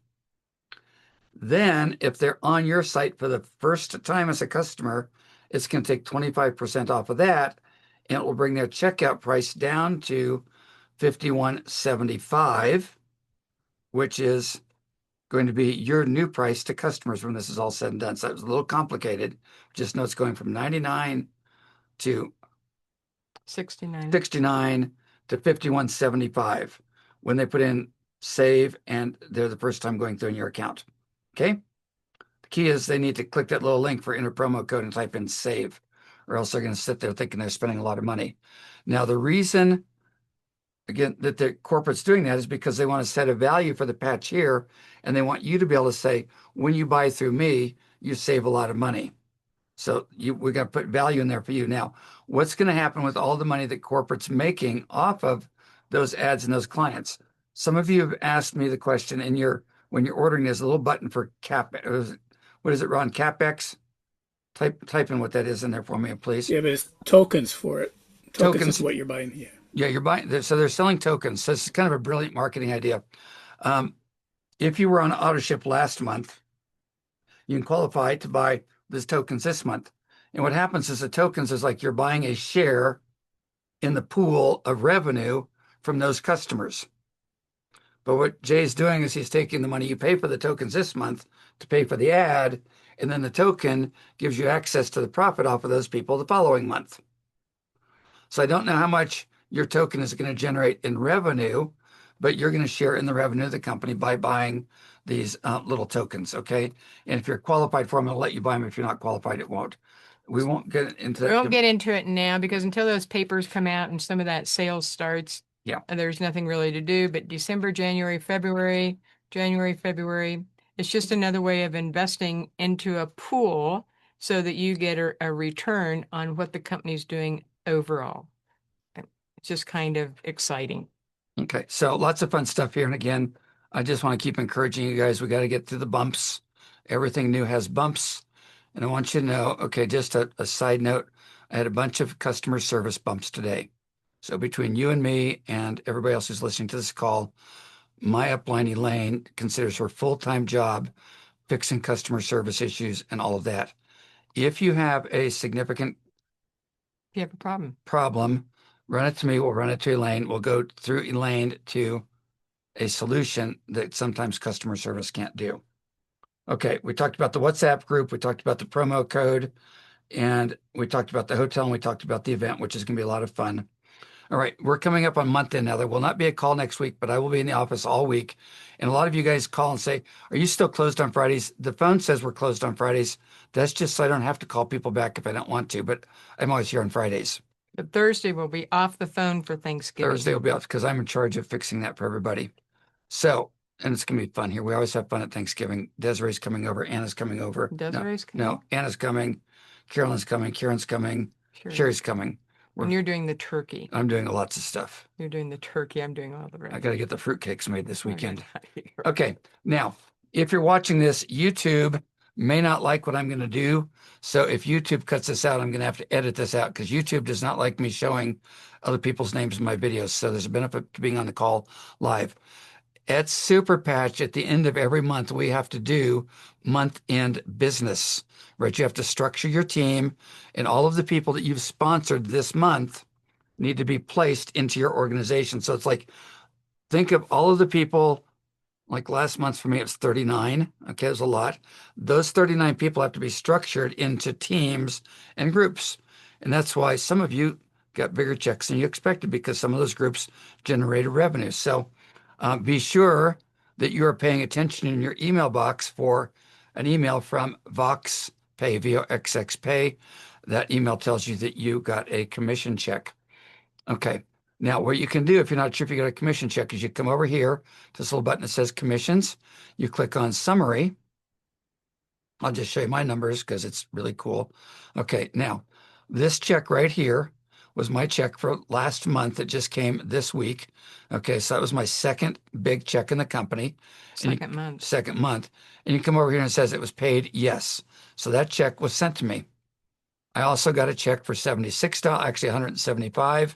Then, if they're on your site for the first time as a customer, it's going to take 25% off of that, and it will bring their checkout price down to $51.75, which is going to be your new price to customers when this is all said and done. So it was a little complicated. Just know it's going from 99 to 69 to 51.75 when they put in save and they're the first time going through in your account. Okay. The key is they need to click that little link for enter promo code and type in save, or else they're going to sit there thinking they're spending a lot of money. Now, the reason, again, that the corporate's doing that is because they want to set a value for the patch here, and they want you to be able to say, when you buy through me, you save a lot of money. So we got to put value in there for you. Now, what's going to happen with all the money that corporate's making off of those ads and those clients? Some of you have asked me the question when you're ordering, there's a little button for what is it, Ron? CapEx? Type in what that is in there for me, please. Yeah, but it's tokens for it. Tokens Tokens. is what you're buying here. Yeah, you're buying. So they're selling tokens. So it's kind of a brilliant marketing idea. If you were on AutoShip last month, you can qualify to buy these tokens this month. And what happens is the tokens is like you're buying a share in the pool of revenue from those customers. But what Jay's doing is he's taking the money you pay for the tokens this month to pay for the ad, and then the token gives you access to the profit off of those people the following month. So I don't know how much your token is going to generate in revenue, but you're going to share in the revenue of the company by buying these little tokens, okay? And if you're qualified for them, it'll let you buy them. If you're not qualified, it won't. We won't get into that. We won't get into it now because until those papers come out and some of that sales starts, Yeah. There's nothing really to do. But December, January, February, it's just another way of investing into a pool so that you get a return on what the company's doing overall. It's just kind of exciting. Okay, so lots of fun stuff here. And again, I just want to keep encouraging you guys. We got to get through the bumps. Everything new has bumps. And I want you to know, okay, just a side note, I had a bunch of customer service bumps today. So between you and me and everybody else who's listening to this call, my upline Elaine considers her full-time job fixing customer service issues and all of that. If you have a significant If you have a problem, run it to me. We'll run it to Elaine. We'll go through Elaine to a solution that sometimes customer service can't do. Okay, we talked about the WhatsApp group. We talked about the promo code. And we talked about the hotel and we talked about the event, which is going to be a lot of fun. All right, we're coming up on month end now. There will not be a call next week, but I will be in the office all week. And a lot of you guys call and say, are you still closed on Fridays? The phone says we're closed on Fridays. That's just so I don't have to call people back if I don't want to, but I'm always here on Fridays. But Thursday will be off the phone for Thanksgiving. Thursday will be off because I'm in charge of fixing that for everybody. So, and it's going to be fun here. We always have fun at Thanksgiving. Desiree's coming over. Anna's coming over. Desiree's coming? No, Anna's coming. Carolyn's coming. Kieran's coming. Sherry's coming. And you're doing the turkey. I'm doing lots of stuff. You're doing the turkey. I'm doing all the rest. I got to get the fruitcakes made this weekend. Right. Okay. Now, if you're watching this, YouTube may not like what I'm going to do. So if YouTube cuts this out, I'm going to have to edit this out because YouTube does not like me showing other people's names in my videos. So there's a benefit to being on the call live. At Super Patch, at the end of every month, we have to do month-end business, right? You have to structure your team, and all of the people that you've sponsored this month need to be placed into your organization. So it's like, think of all of the people, like last month for me, it was 39. Okay, it was a lot. Those 39 people have to be structured into teams and groups. And that's why some of you got bigger checks than you expected because some of those groups generated revenue. So be sure that you are paying attention in your email box for an email from Vox Pay, VOXX Pay. That email tells you that you got a commission check. Okay. Now, what you can do if you're not sure if you got a commission check is you come over here to this little button that says commissions. You click on summary. I'll just show you my numbers because it's really cool. Okay. Now, this check right here was my check for last month. It just came this week. Okay, so that was my second big check in the company. Second month. Second month. And you come over here and it says it was paid. Yes. So that check was sent to me. I also got a check for $76, actually $175,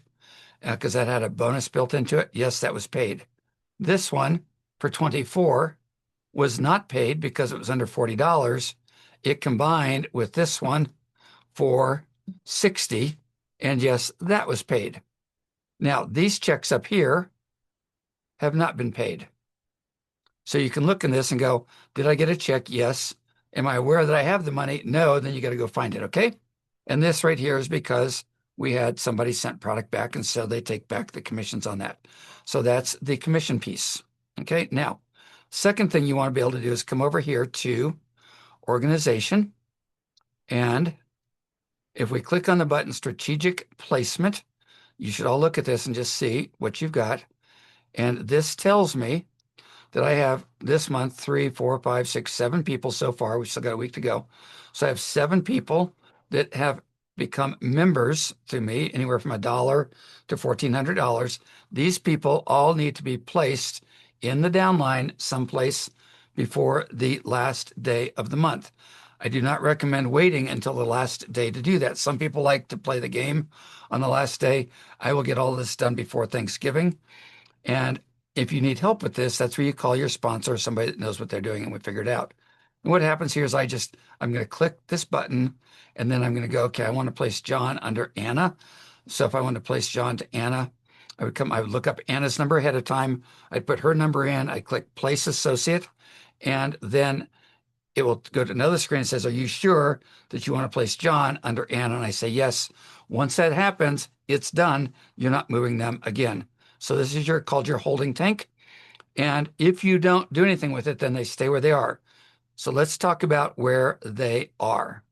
because that had a bonus built into it. Yes, that was paid. This one for $24 was not paid because it was under $40. It combined with this one for $60. And yes, that was paid. Now, these checks up here have not been paid. So you can look in this and go, did I get a check? Yes. Am I aware that I have the money? No. Then you got to go find it. Okay. And this right here is because we had somebody sent product back. And so they take back the commissions on that. So that's the commission piece. Okay. Now, second thing you want to be able to do is come over here to organization. And if we click on the button strategic placement, you should all look at this and just see what you've got. And this tells me that I have this month 3, 4, 5, 6, 7 people so far. We still got a week to go. So I have 7 people that have become members through me, anywhere from $1 to $1,400. These people all need to be placed in the downline someplace before the last day of the month. I do not recommend waiting until the last day to do that. Some people like to play the game on the last day. I will get all this done before Thanksgiving. And if you need help with this, that's where you call your sponsor or somebody that knows what they're doing and we figure it out. And what happens here is I'm going to click this button and then I'm going to go, okay, I want to place John under Anna. So if I want to place John to Anna, I would look up Anna's number ahead of time. I'd put her number in. I click place associate, and then it will go to another screen that says, are you sure that you want to place John under Anna? And I say, yes. Once that happens, it's done. You're not moving them again. So this is called your holding tank. And if you don't do anything with it, then they stay where they are. So let's talk about where they are.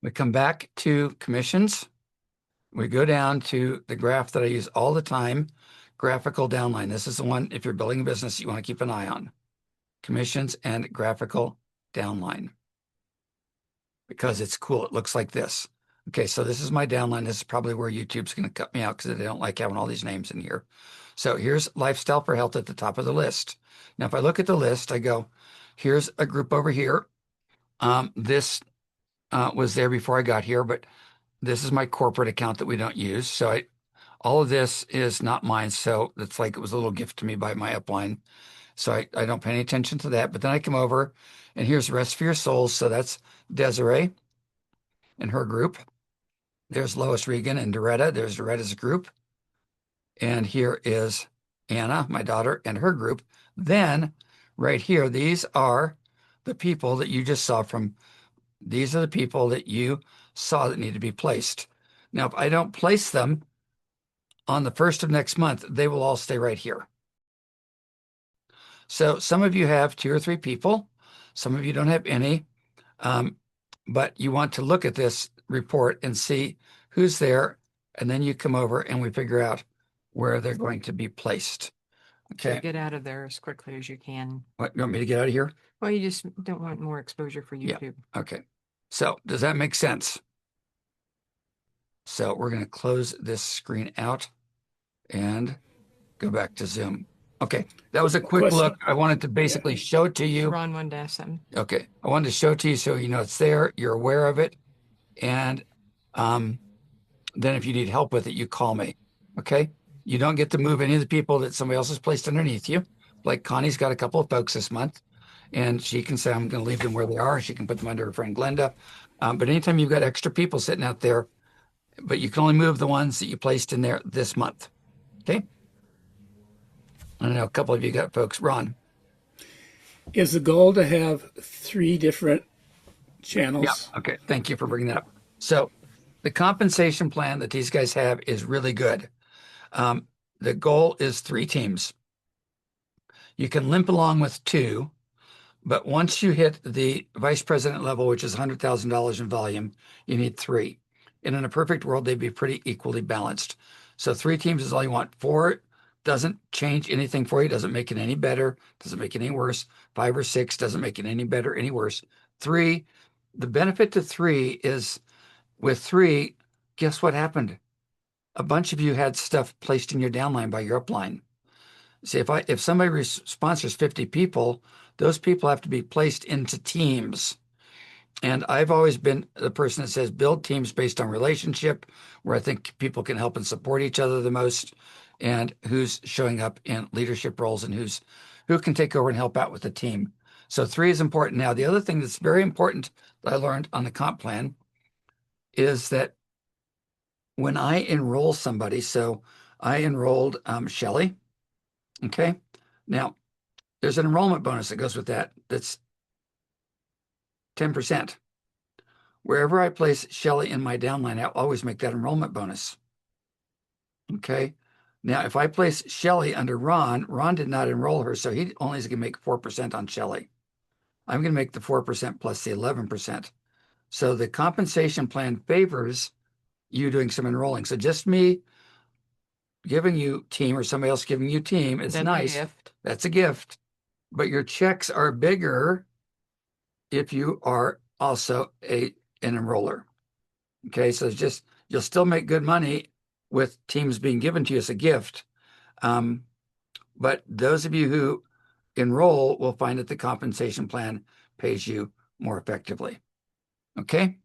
We come back to commissions. We go down to the graph that I use all the time, graphical downline. This is the one, if you're building a business, you want to keep an eye on. Commissions and graphical downline. Because it's cool. It looks like this. Okay, so this is my downline. This is probably where YouTube's going to cut me out because they don't like having all these names in here. So here's lifestyle for health at the top of the list. Now, if I look at the list, I go, here's a group over here. This was there before I got here, but this is my corporate account that we don't use. So all of this is not mine. So it's like it was a little gift to me by my upline. So I don't pay any attention to that. But then I come over and here's Rest for Your Souls. So that's Desiree and her group. There's Lois Regan and Doretta. There's Doretta's group. And here is Anna, my daughter, and her group. Then right here, these are the people that you just saw from, these are the people that you saw that need to be placed. Now, if I don't place them on the 1st of next month, they will all stay right here. So some of you have 2 or 3 people. Some of you don't have any. But you want to look at this report and see who's there. And then you come over and we figure out where they're going to be placed. So Okay. get out of there as quickly as you can. What, you want me to get out of here? Well, you just don't want more exposure for Yeah. YouTube. Okay. So does that make sense? So we're going to close this screen out and go back to Zoom. Okay. That was a quick Question. look. I wanted to basically show it to you. Ron wanted to ask something. Okay. I wanted to show it to you so you know it's there, you're aware of it. And then if you need help with it, you call me. Okay. You don't get to move any of the people that somebody else has placed underneath you. Like Connie's got a couple of folks this month, and she can say, I'm going to leave them where they are. She can put them under her friend Glenda. But anytime you've got extra people sitting out there, but you can only move the ones that you placed in there this month. Okay. I know a couple of you got folks. Ron. Is the goal to have 3 different channels? Yeah. Okay. Thank you for bringing that up. So the compensation plan that these guys have is really good. The goal is 3 teams. You can limp along with 2, but once you hit the vice president level, which is $100,000 in volume, you need 3. And in a perfect world, they'd be pretty equally balanced. So 3 teams is all you want. 4 doesn't change anything for you, doesn't make it any better, doesn't make it any worse. 5 or 6 doesn't make it any better, any worse. 3, the benefit to 3 is with 3, guess what happened? A bunch of you had stuff placed in your downline by your upline. See, if somebody sponsors 50 people, those people have to be placed into teams. And I've always been the person that says build teams based on relationship, where I think people can help and support each other the most, and who's showing up in leadership roles and who can take over and help out with the team. So 3 is important. Now, the other thing that's very important that I learned on the comp plan is that when I enroll somebody, so I enrolled Shelly. Okay. Now, there's an enrollment bonus that goes with that. That's 10%. Wherever I place Shelly in my downline, I'll always make that enrollment bonus. Okay. Now, if I place Shelly under Ron did not enroll her, so he only is going to make 4% on Shelly. I'm going to make the 4% plus the 11%. So the compensation plan favors you doing some enrolling. So just me giving you team or somebody else giving you team is That's nice. a gift. That's a gift. But your checks are bigger if you are also an enroller. Okay, so it's just you'll still make good money with teams being given to you as a gift. But those of you who enroll will find that the compensation plan pays you more effectively. Okay,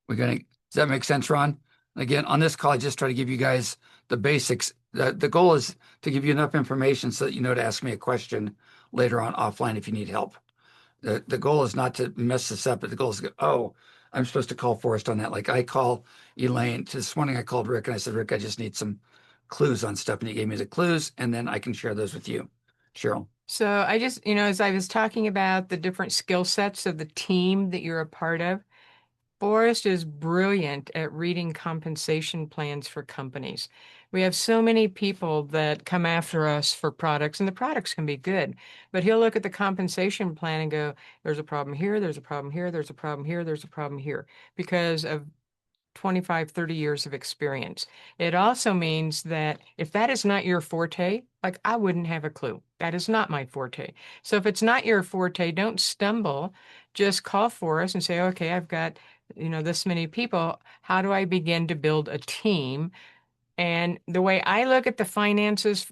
does that make sense, Ron? Again, on this call, I just try to give you guys the basics. The goal is to give you enough information so that you know to ask me a question later on offline if you need help. The goal is not to mess this up, but the goal is to go, oh, I'm supposed to call Forrest on that. Like I call Elaine. This morning I called Rick and I said, Rick, I just need some clues on stuff. And he gave me the clues and then I can share those with you. Cheryl. So I just, as I was talking about the different skill sets of the team that you're a part of, Forrest is brilliant at reading compensation plans for companies. We have so many people that come after us for products, and the products can be good, but he'll look at the compensation plan and go, there's a problem here, there's a problem here, there's a problem here, there's a problem here, because of 25, 30 years of experience. It also means that if that is not your forte, like I wouldn't have a clue. That is not my forte. So if it's not your forte, don't stumble. Just call for us and say, okay, I've got this many people. How do I begin to build a team? And the way I look at the finances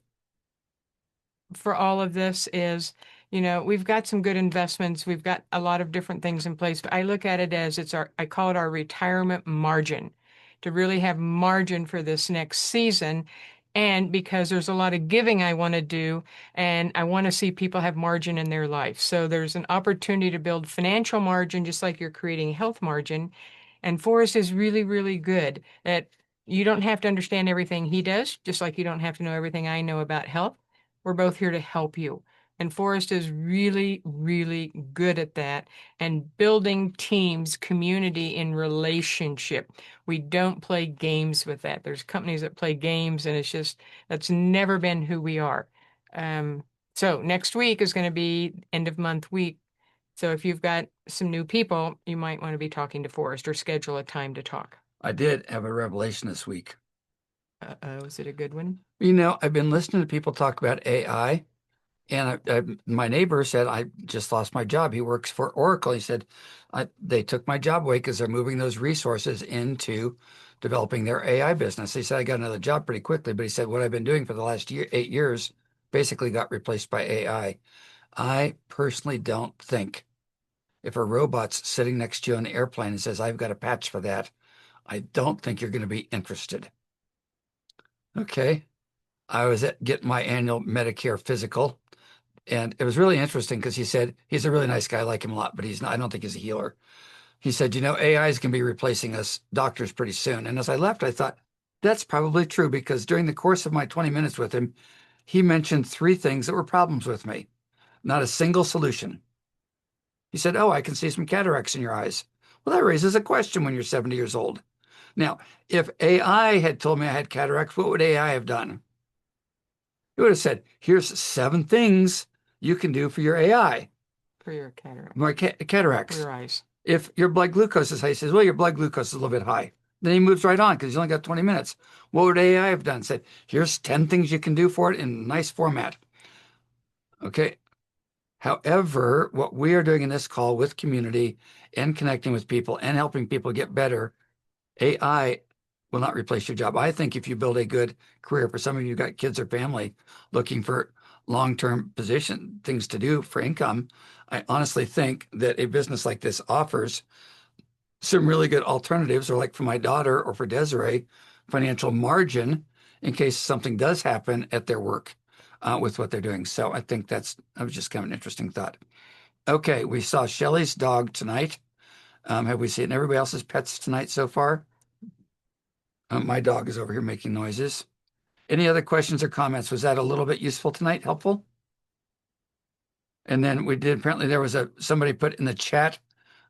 for all of this is, we've got some good investments. We've got a lot of different things in place, but I look at it as I call it our retirement margin, to really have margin for this next season. And because there's a lot of giving I want to do, and I want to see people have margin in their life. So there's an opportunity to build financial margin, just like you're creating health margin. And Forrest is really, really good at, you don't have to understand everything he does, just like you don't have to know everything I know about health. We're both here to help you. And Forrest is really, really good at that and building teams, community in relationship. We don't play games with that. There's companies that play games, and that's never been who we are. So next week is going to be end of month week. So if you've got some new people, you might want to be talking to Forrest or schedule a time to talk. I did have a revelation this week. Is it a good one? I've been listening to people talk about AI, and my neighbor said, I just lost my job. He works for Oracle. He said, they took my job away because they're moving those resources into developing their AI business. He said, I got another job pretty quickly, but he said, what I've been doing for the last 8 years basically got replaced by AI. I personally don't think if a robot's sitting next to you on the airplane and says, I've got a patch for that, I don't think you're going to be interested. Okay. I was at getting my annual Medicare physical, and it was really interesting because he said he's a really nice guy. I like him a lot, but he's not, I don't think he's a healer. He said, AI is going to be replacing us doctors pretty soon. And as I left, I thought that's probably true because during the course of my 20 minutes with him, he mentioned 3 things that were problems with me, not a single solution. He said, oh, I can see some cataracts in your eyes. Well, that raises a question when you're 70 years old. Now, if AI had told me I had cataracts, what would AI have done? It would have said, here's 7 things you can do for your AI, For your cataract, my for cataracts. your eyes. If your blood glucose is high, he says, well, your blood glucose is a little bit high. Then he moves right on because he's only got 20 minutes. What would AI have done? Said, here's 10 things you can do for it in a nice format. Okay. However, what we are doing in this call with community and connecting with people and helping people get better, AI will not replace your job. I think if you build a good career, for some of you who got kids or family looking for long-term position things to do for income, I honestly think that a business like this offers some really good alternatives, or like for my daughter or for Desiree, financial margin in case something does happen at their work with what they're doing. So I think that was just kind of an interesting thought. Okay, we saw Shelly's dog tonight. Have we seen everybody else's pets tonight so far? My dog is over here making noises. Any other questions or comments? Was that a little bit useful tonight? Helpful? And then apparently there was somebody put in the chat,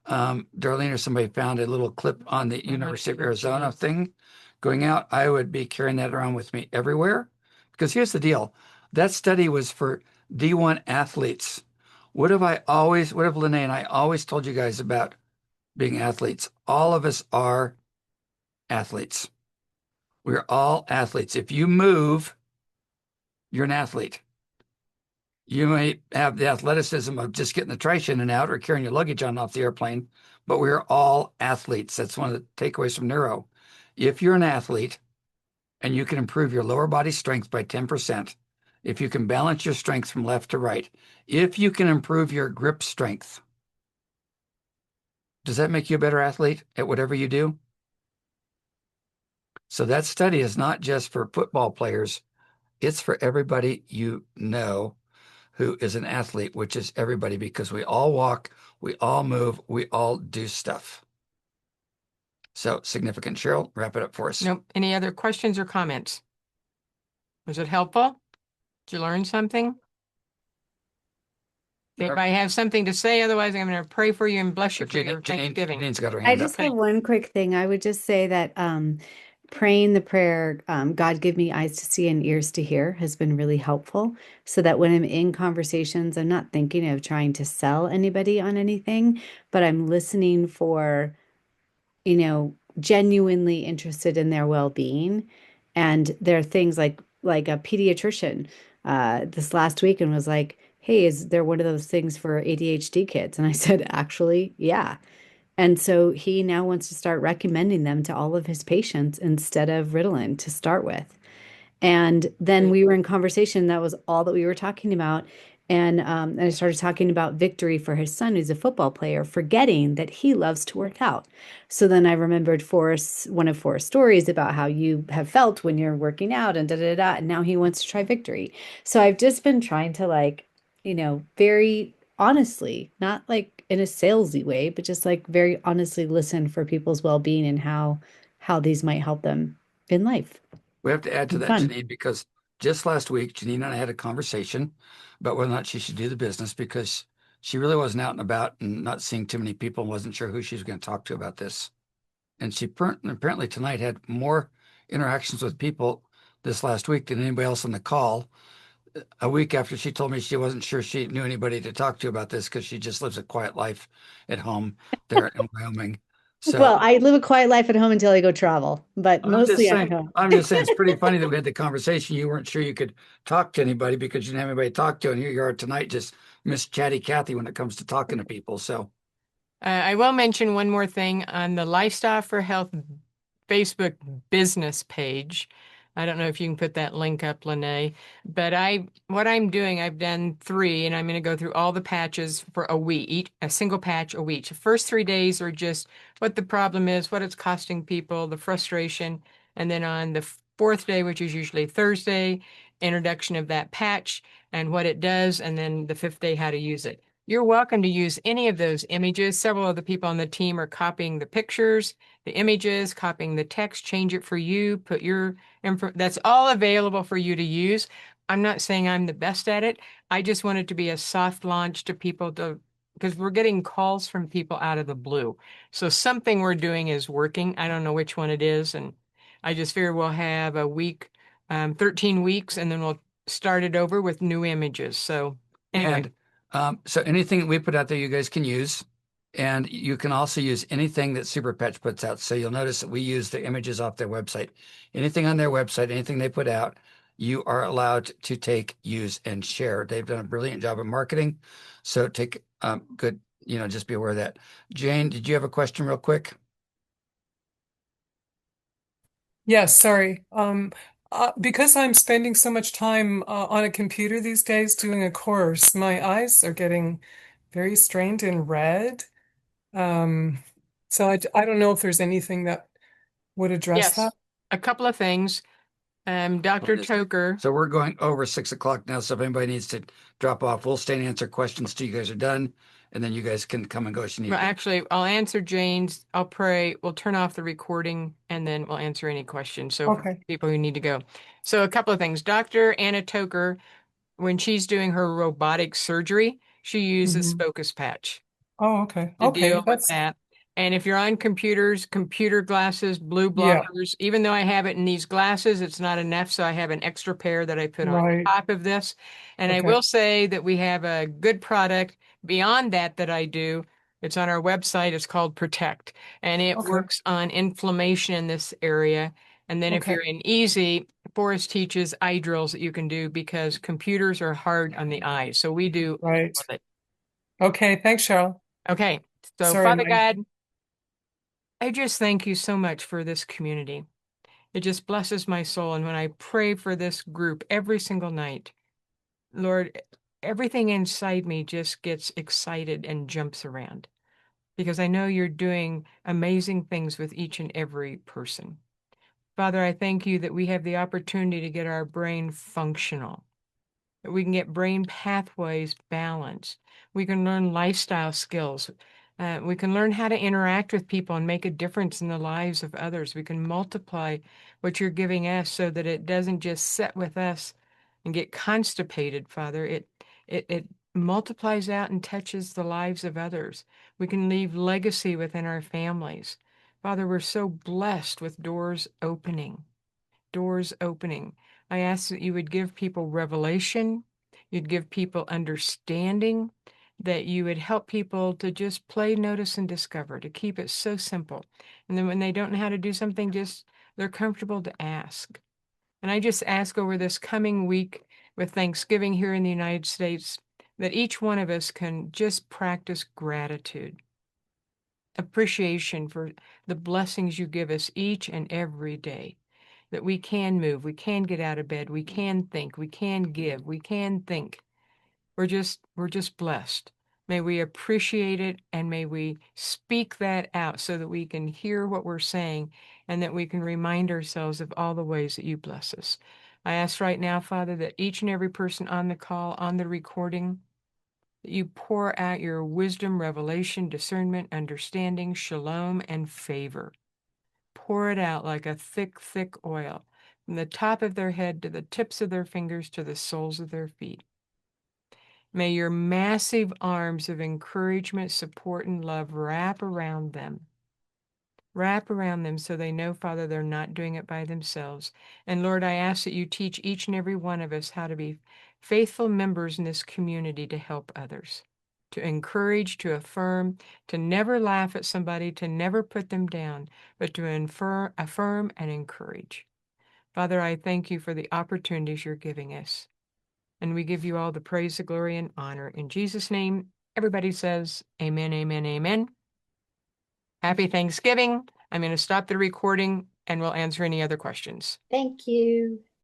Darlene or somebody found a little clip on the University of Arizona thing going out. I would be carrying that around with me everywhere because here's the deal. That study was for D1 athletes. What have Lene and I always told you guys about being athletes? All of us are athletes. We're all athletes. If you move, you're an athlete. You may have the athleticism of just getting the trash in and out or carrying your luggage on off the airplane, but we're all athletes. That's one of the takeaways from neuro. If you're an athlete and you can improve your lower body strength by 10%, if you can balance your strength from left to right, if you can improve your grip strength, does that make you a better athlete at whatever you do? So that study is not just for football players. It's for everybody who is an athlete, which is everybody, because we all walk, we all move, we all do stuff. So significant. Cheryl, wrap it up for us. Nope. Any other questions or comments? Was it helpful? Did you learn something? Anybody have something to say? Otherwise, I'm going to pray for you and bless you for your Thanksgiving. Janine's got her I hand just up. have one quick thing. I would just say that praying the prayer, God give me eyes to see and ears to hear, has been really helpful. So that when I'm in conversations, I'm not thinking of trying to sell anybody on anything, but I'm listening for, genuinely interested in their well-being. And there are things like a pediatrician this last week and was like, hey, is there one of those things for ADHD kids? And I said, actually, yeah. And so he now wants to start recommending them to all of his patients instead of Ritalin to start with. And then we were in conversation. That was all that we were talking about. And I started talking about victory for his son, who's a football player, forgetting that he loves to work out. So then I remembered one of Forrest's stories about how you have felt when you're working out and da da da. And now he wants to try victory. So I've just been trying to very honestly, not like in a salesy way, but just like very honestly listen for people's well-being and how these might help them in life We have to add to and that, fun. Janine, because just last week, Janine and I had a conversation about whether or not she should do the business because she really wasn't out and about and not seeing too many people and wasn't sure who she was going to talk to about this. And she apparently tonight had more interactions with people this last week than anybody else on the call. A week after she told me she wasn't sure she knew anybody to talk to about this because she just lives a quiet life at home there in Wyoming. So Well, I live a quiet life at home until I go travel, but I'm just mostly I'm at saying, home. I'm just saying it's pretty funny that we had the conversation. You weren't sure you could talk to anybody because you didn't have anybody to talk to. And here you are tonight, just Miss Chatty Cathy when it comes to talking to people. So I will mention one more thing on the Lifestyle for Health Facebook business page. I don't know if you can put that link up, Lene, but what I'm doing, I've done 3, and I'm going to go through all the patches for a week, each a single patch a week. The first 3 days are just what the problem is, what it's costing people, the frustration, and then on the 4th day, which is usually Thursday, introduction of that patch and what it does, and then the 5th day, how to use it. You're welcome to use any of those images. Several of the people on the team are copying the pictures, the images, copying the text, change it for you, put your info. That's all available for you to use. I'm not saying I'm the best at it. I just want it to be a soft launch to people because we're getting calls from people out of the blue. So something we're doing is working. I don't know which one it is. And I just figure we'll have a week, 13 weeks, and then we'll start it over with new images. So anyway. and so anything that we put out there, you guys can use. And you can also use anything that Super Patch puts out. So you'll notice that we use the images off their website. Anything on their website, anything they put out, you are allowed to take, use, and share. They've done a brilliant job of marketing. So take good, just be aware of that. Jane, did you have a question real quick? Yes, sorry. Because I'm spending so much time on a computer these days doing a course, my eyes are getting very strained and red. Um, so I don't know if there's anything that would address Yes, that. a couple of things. Dr. Toker, So we're going over 6 o'clock now. So if anybody needs to drop off, we'll stay and answer questions till you guys are done. And then you guys can come and go as you need well, to. actually, I'll answer Jane's. I'll pray. We'll turn off the recording and then we'll answer any questions. So for Okay. people who need to go. So a couple of things. Dr. Anna Toker, when she's doing her robotic surgery, she uses Hmm. Focus Patch Oh, okay. to Okay. deal with that. And if you're on computers, computer glasses, blue Yeah, blockers, even though I have it in these glasses, it's not enough. So I have an extra pair that I put on right. top of this. And I Okay. will say that we have a good product beyond that I do. It's on our website. It's called Protect, and it Okay. works on inflammation in this area. And then if Okay. you're in easy, Forrest teaches eye drills that you can do because computers are hard on the eyes. So we do Right. with it. Okay. Thanks, Cheryl. Okay. So Sorry, Father my God, I just thank you so much for this community. It just blesses my soul. And when I pray for this group every single night, Lord, everything inside me just gets excited and jumps around because I know you're doing amazing things with each and every person. Father, I thank you that we have the opportunity to get our brain functional, that we can get brain pathways balanced. We can learn lifestyle skills. We can learn how to interact with people and make a difference in the lives of others. We can multiply what you're giving us so that it doesn't just sit with us and get constipated, Father. It multiplies out and touches the lives of others. We can leave legacy within our families. Father, we're so blessed with doors opening. I ask that you would give people revelation, you'd give people understanding, that you would help people to just play, notice, and discover, to keep it so simple. And then when they don't know how to do something, just they're comfortable to ask. And I just ask over this coming week with Thanksgiving here in the United States that each one of us can just practice gratitude. appreciation for the blessings you give us each and every day, that we can move, we can get out of bed, we can think, we can give, we can think. We're just blessed. May we appreciate it, and may we speak that out so that we can hear what we're saying and that we can remind ourselves of all the ways that you bless us. I ask right now, Father, that each and every person on the call, on the recording, that you pour out your wisdom, revelation, discernment, understanding, shalom, and favor. Pour it out like a thick, thick oil from the top of their head to the tips of their fingers to the soles of their feet. May your massive arms of encouragement, support, and love wrap around them. Wrap around them so they know, Father, they're not doing it by themselves. And Lord, I ask that you teach each and every one of us how to be faithful members in this community to help others, to encourage, to affirm, to never laugh at somebody, to never put them down, but to affirm and encourage. Father, I thank you for the opportunities you're giving us. And we give you all the praise, the glory, and honor. In Jesus' name, everybody says, amen, amen, amen. Happy Thanksgiving. I'm going to stop the recording and we'll answer any other questions. Thank you.